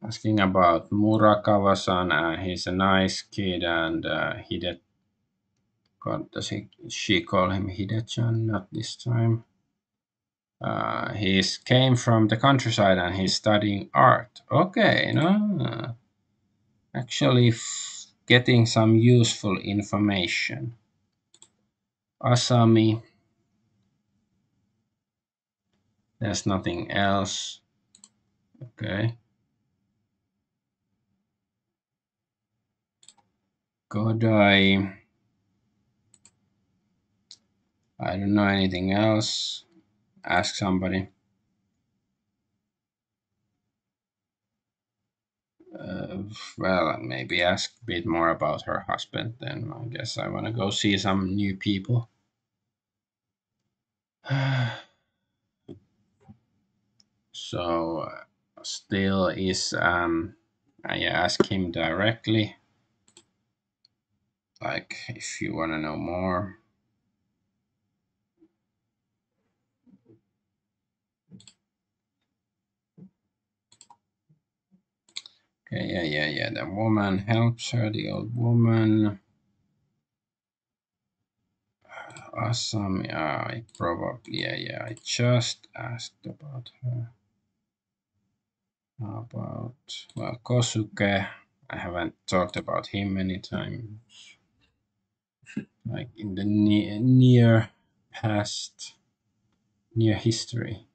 Asking about Murakawa-san. He's a nice kid, and she call him Hide-chan? Not this time. He's came from the countryside and he's studying art. Okay, no, actually getting some useful information. Asami. There's nothing else. Okay. Godai. I don't know anything else. Ask somebody. Well, maybe ask a bit more about her husband then. I guess I want to go see some new people. So, still is, I ask him directly, like, if you want to know more. Okay, yeah. The woman helps her, the old woman. Awesome. Yeah, I probably, yeah. I just asked about her. About, well, Kosuke. I haven't talked about him many times. Like in the near past, near history.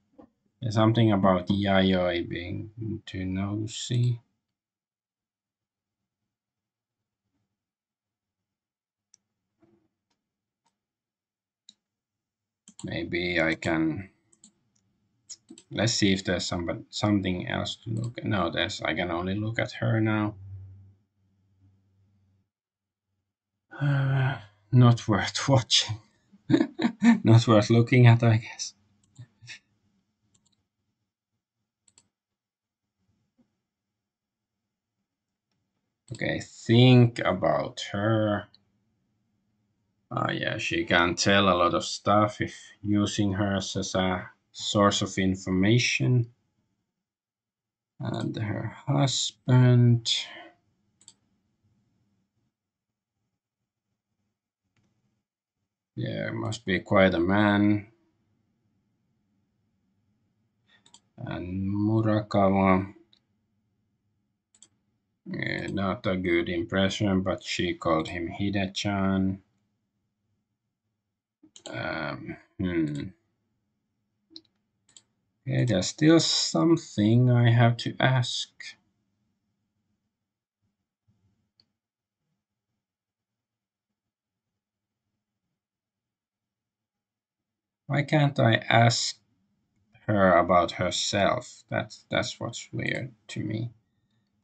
There's something about Yayoi being too nosy. Maybe I can. Let's see if there's something else to look at. No, there's. I can only look at her now. Not worth watching. Not worth looking at, I guess. Okay, think about her. Yeah, she can tell a lot of stuff if using her as a source of information. And her husband. Yeah, must be quite a man. And Murakawa. Not a good impression, but she called him Hide-chan. Um, hmm. Okay, there's still something I have to ask. Why can't I ask her about herself? That's what's weird to me.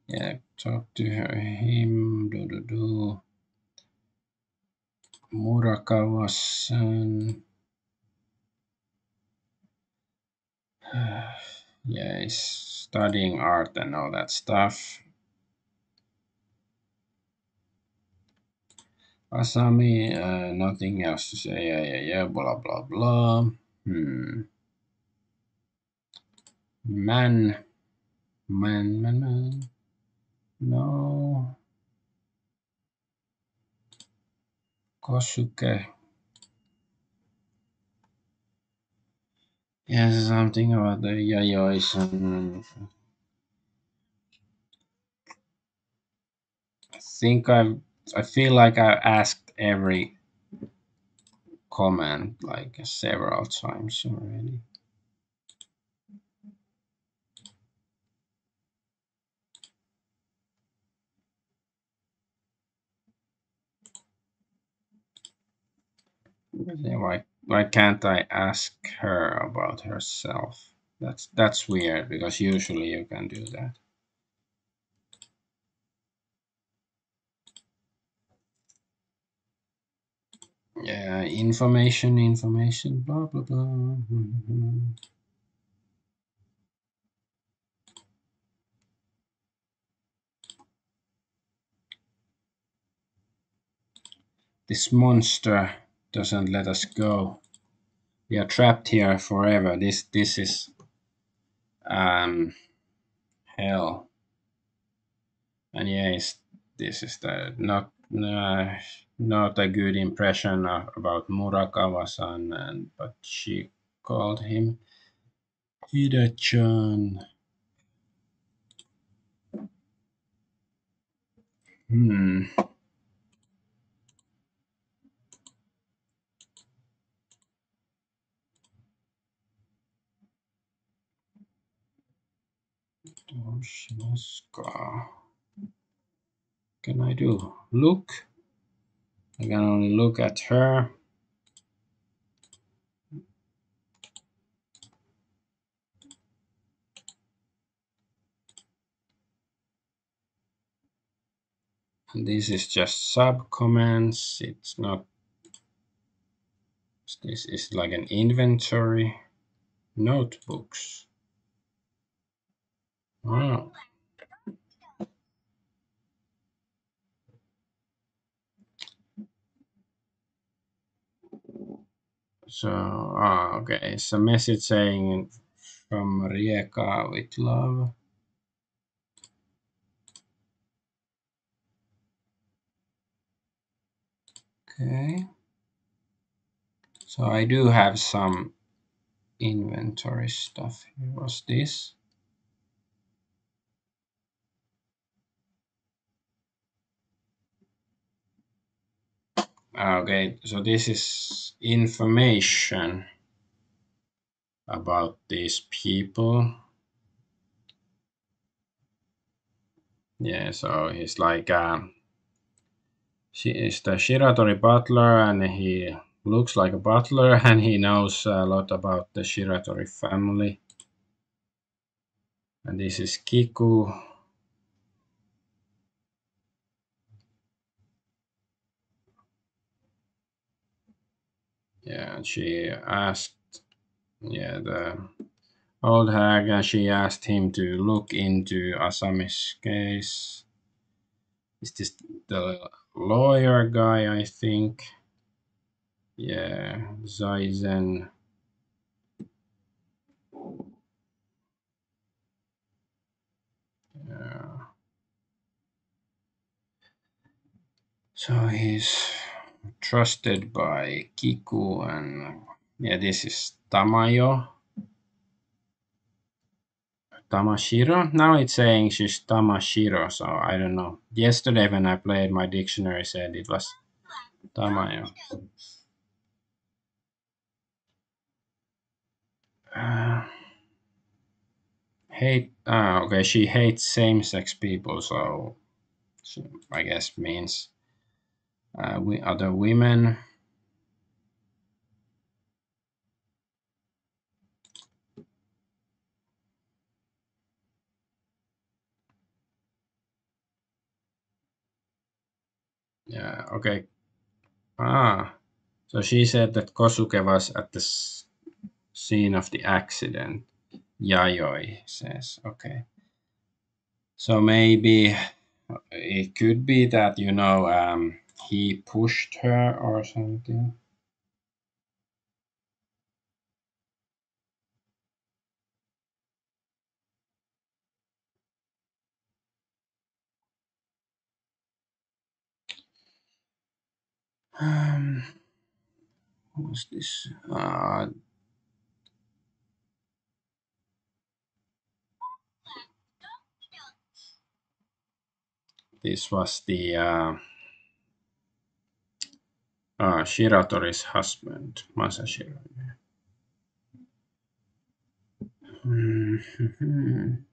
Yeah, talk to her, him, Murakawa-san. Yeah, he's studying art and all that stuff. Asami, nothing else to say. Yeah, blah, blah, blah. Man. No. Kosuke. Yes, something about the yayois. I feel like I asked every comment like several times already. Yeah, why can't I ask her about herself? That's weird because usually you can do that. Yeah, information, blah blah blah. This monster doesn't let us go. We are trapped here forever. This is um hell. And yes, this is the not a good impression about Murakawa-san, and but she called him Hide-chan. Hmm. Can I do? Look. I can only look at her. And this is just sub comments. It's not. This is like an inventory. Notebooks. Oh. So, okay. It's a message saying from Rieka with love. Okay. So I do have some inventory stuff. Here was this. Okay, so this is information about these people. Yeah, so he's like, she is the Shiratori butler, and he looks like a butler, and he knows a lot about the Shiratori family. And this is Kiku. Yeah, and she asked, yeah, the old hag, and she asked him to look into Asami's case. Is this the lawyer guy, I think? Yeah, Zaizen. Yeah. So he's trusted by Kiku, and yeah, this is Tamayo. Tamashiro? Now it's saying she's Tamashiro, so I don't know. Yesterday when I played, my dictionary said it was Tamayo. Uh, okay, she hates same-sex people, so she, I guess means we other women. Yeah, okay. So she said that Kosuke was at the scene of the accident. Yayoi says, okay. So maybe it could be that, he pushed her or something. Um, what's this? This was the Shiratori's husband, Masashiro. Mhm.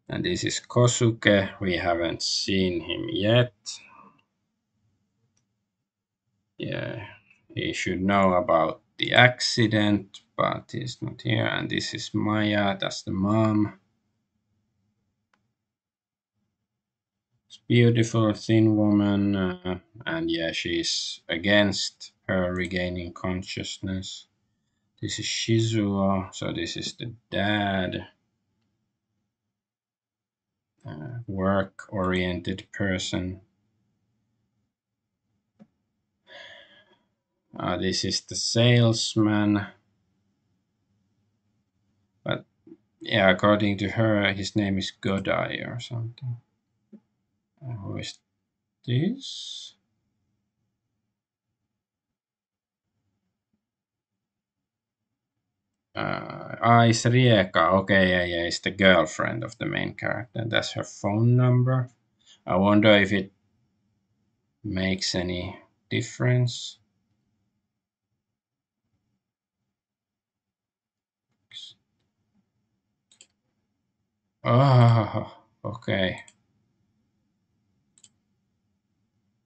And this is Kosuke. We haven't seen him yet. Yeah, he should know about the accident, but he's not here. And this is Maya, that's the mom. It's beautiful, thin woman, and yeah, she's against her regaining consciousness. This is Shizuo, so this is the dad, work-oriented person. This is the salesman, but yeah, according to her, his name is Godai or something. Who is this? It's Rieka. Okay, yeah, it's the girlfriend of the main character. That's her phone number. I wonder if it makes any difference. Oh, okay.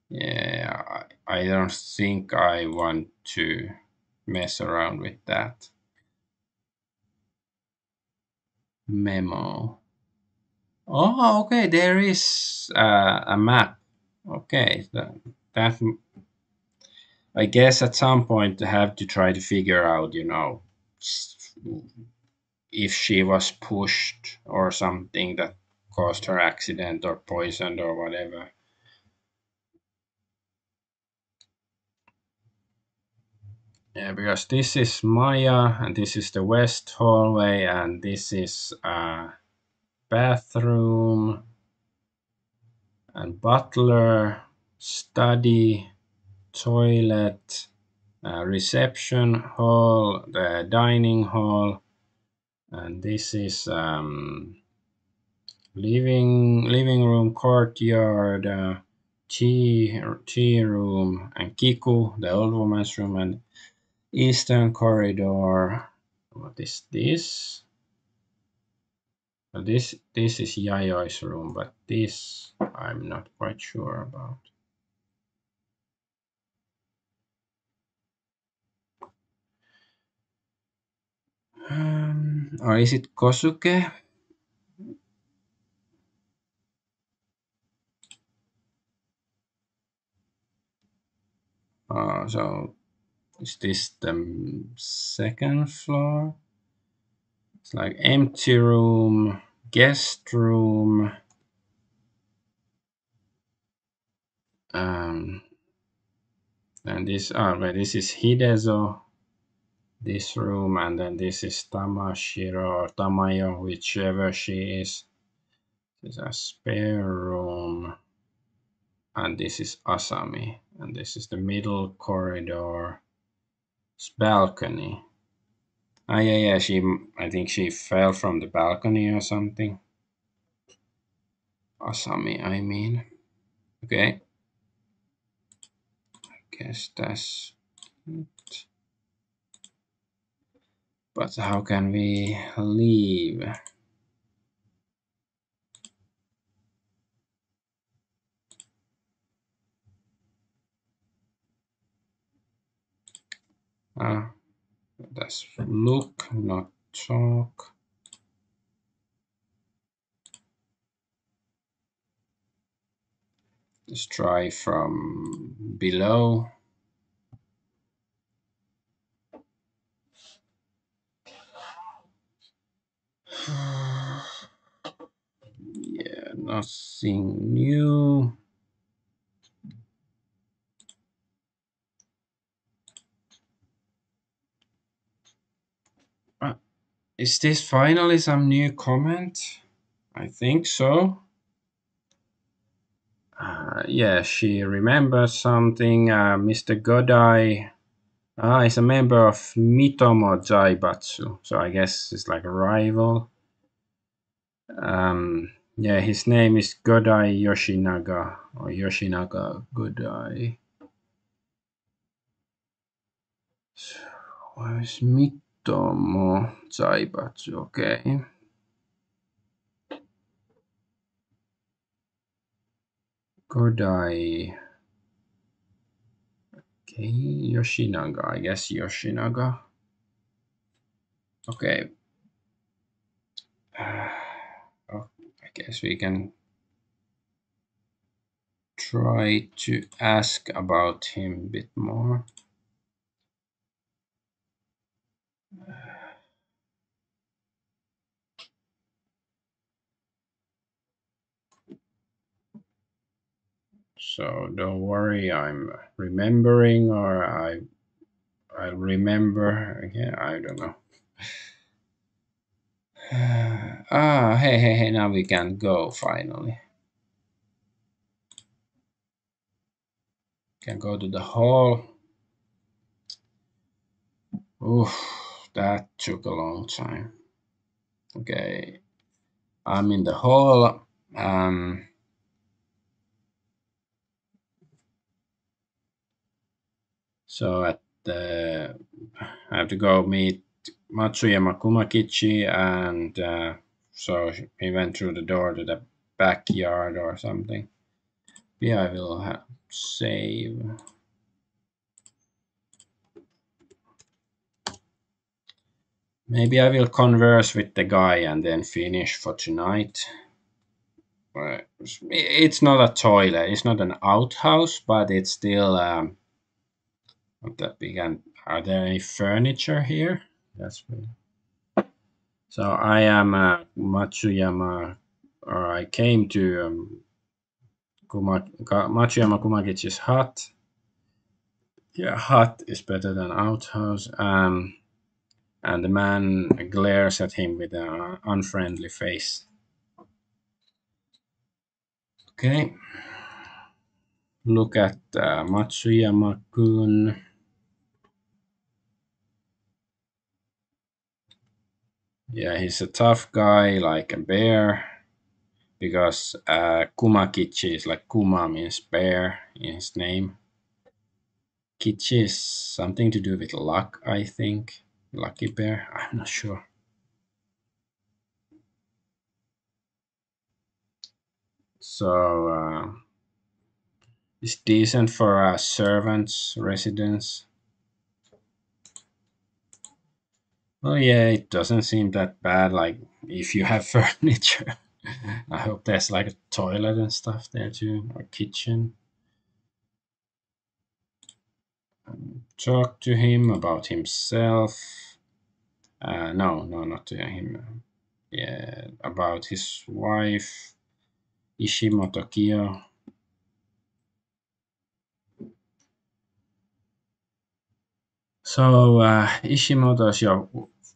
Yeah, I don't think I want to mess around with that. Memo. Oh, okay, there is a map. Okay, that I guess at some point I have to try to figure out, if she was pushed or something that caused her accident or poisoned or whatever. Yeah, because this is Maya and this is the west hallway and this is a bathroom and butler, study, toilet, reception hall, the dining hall, and this is living room, courtyard, tea room, and Kiku, the old woman's room, and eastern corridor. What is this? This is Yayoi's room, but this I'm not quite sure about. Or is it Kosuke? So is this the second floor? It's like empty room, guest room. Um, and this is Hidezo, this room, and then this is Tamashiro or Tamayo, whichever she is. This is a spare room, and this is Asami, and this is the middle corridor. It's balcony. Ah, yeah. I think she fell from the balcony or something. Asami, I mean. Okay. Guess that's it. But how can we leave? Let's look, not talk. Let's try from below. Yeah, nothing new. Is this finally some new comment? I think so. Yeah, she remembers something. Mr. Godai is a member of Mitomo Zaibatsu, so I guess it's like a rival. Yeah, his name is Godai Yoshinaga, or Yoshinaga Godai. Where is Mitomo Zaibatsu? Okay. Godai. Okay, Yoshinaga. I guess Yoshinaga. Okay. Oh, I guess we can try to ask about him a bit more. So don't worry, I'm remembering, or I'll remember again. I don't know. Hey, now we can go finally. Can go to the hall. Oof, that took a long time. Okay, I'm in the hall. So at the, I have to go meet Matsuyama Kumakichi, and so he went through the door to the backyard or something. Yeah, I will save. Maybe I will converse with the guy and then finish for tonight. It's not a toilet. It's not an outhouse, but it's still not that big. And are there any furniture here? That's weird. So I am Matsuyama, or I came to Matsuyama Kumagichi's hut. Yeah, hut is better than outhouse. And the man glares at him with an unfriendly face. Okay, look at Matsuyama-kun. Yeah, he's a tough guy, like a bear, because Kumakichi is like Kuma means bear in his name. Kichi is something to do with luck, I think. Lucky bear, I'm not sure. So it's decent for a servant's residence. Well, yeah, it doesn't seem that bad. Like if you have furniture, I hope there's like a toilet and stuff there too, or kitchen. Talk to him about himself. No, not to him. Yeah, about his wife, Ishimoto Kyo. So Ishimoto is your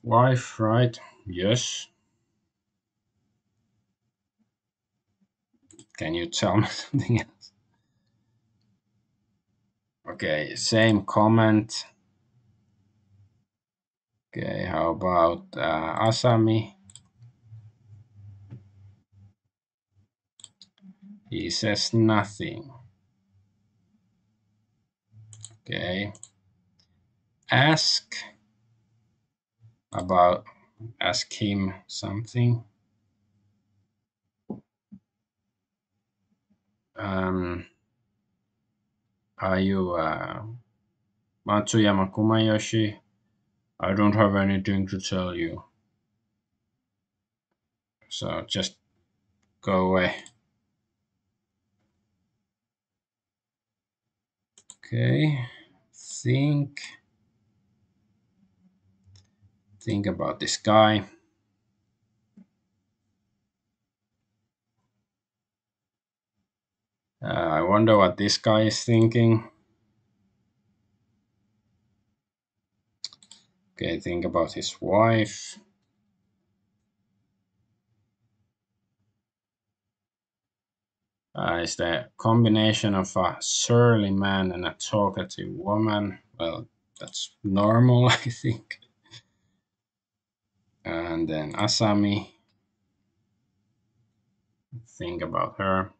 wife, right? Yes. Can you tell me something else? Okay, same comment. Okay, how about Asami? He says nothing. Okay. Ask about, ask him something. Are you Matsuyama Kumayoshi? I don't have anything to tell you. So just go away. Okay. Think about this guy. I wonder what this guy is thinking. Okay, think about his wife. Is the combination of a surly man and a talkative woman. Well, that's normal, I think. And then Asami. Think about her.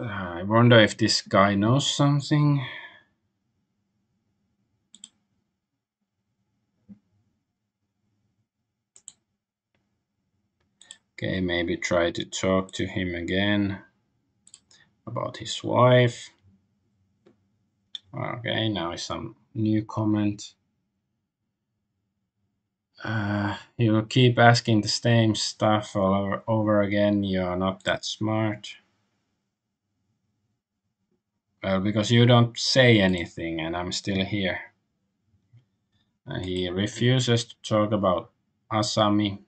I wonder if this guy knows something. Okay, maybe try to talk to him again about his wife. Okay, now some new comment. You keep asking the same stuff all over again. You're not that smart. Well, because you don't say anything and I'm still here. He refuses to talk about Asami.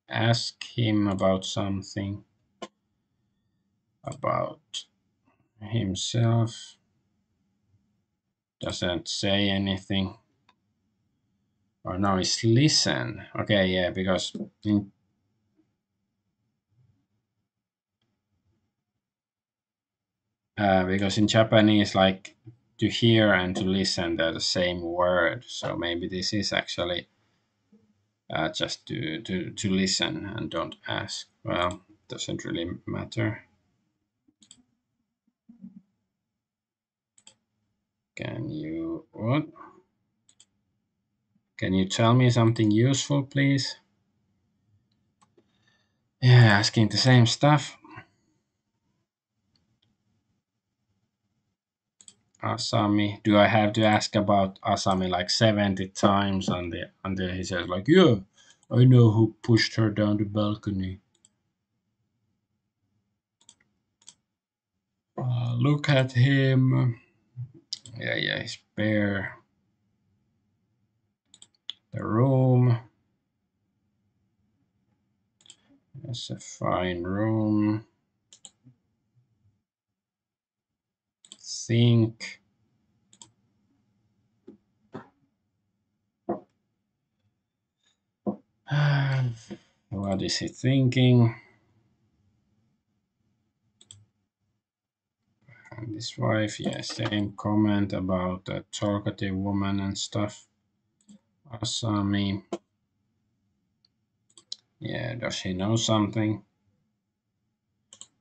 Ask him about something. About himself. Doesn't say anything. Or no, it's listen. Okay, yeah, because in Japanese, like to hear and to listen, they're the same word. So maybe this is actually just to listen and don't ask. Well, doesn't really matter. Can you what? Can you tell me something useful, please? Yeah, asking the same stuff. Asami. Do I have to ask about Asami like 70 times until he says like, yeah, I know who pushed her down the balcony. Look at him. Yeah, he's bare. The room. It's a fine room. Think. What is he thinking? And his wife, yeah, same comment about the talkative woman and stuff. Asami. Yeah, does he know something?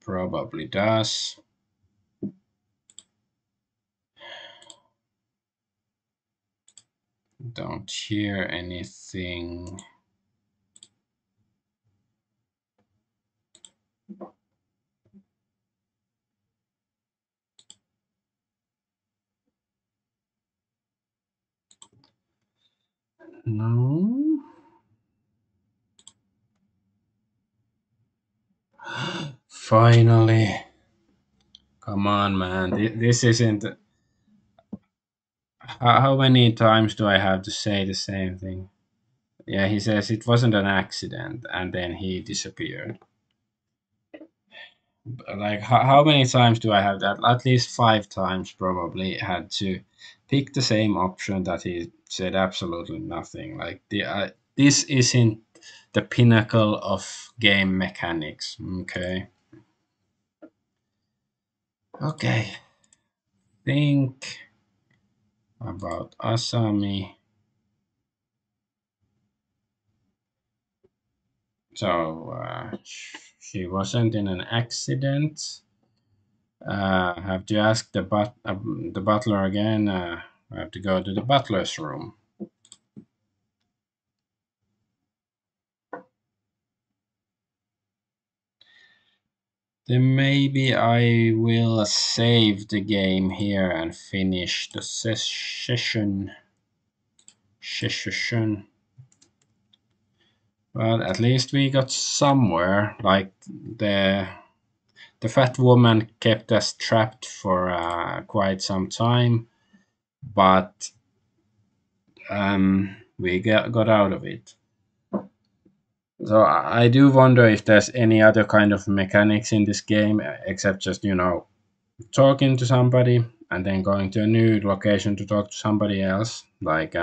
Probably does. Don't hear anything. No. Finally. Come on, man. This isn't. How many times do I have to say the same thing? Yeah, he says it wasn't an accident and then he disappeared. Like, how many times do I have that? At least 5 times probably had to pick the same option that he said absolutely nothing. Like, this isn't the pinnacle of game mechanics. Okay. Okay. Think about Asami. So she wasn't in an accident. Have to ask the butler again. I have to go to the butler's room. Then maybe I will save the game here and finish the session. Well, at least we got somewhere. Like the fat woman kept us trapped for quite some time, but we got out of it. So I do wonder if there's any other kind of mechanics in this game except just talking to somebody and then going to a new location to talk to somebody else. Like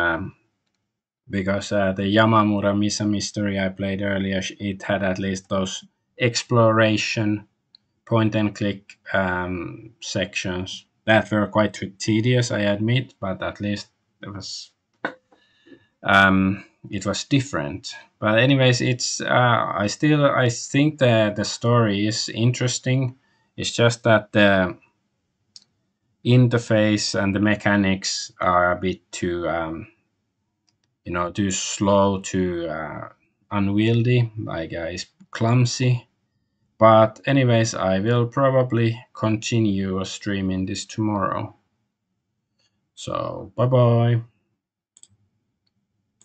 because the Yamamura Misa mystery I played earlier, it had at least those exploration point and click sections that were quite tedious, I admit, but at least it was different. But anyways, it's I think that the story is interesting. It's just that the interface and the mechanics are a bit too slow, too unwieldy, like it's clumsy. But anyways, I will probably continue streaming this tomorrow. So bye bye.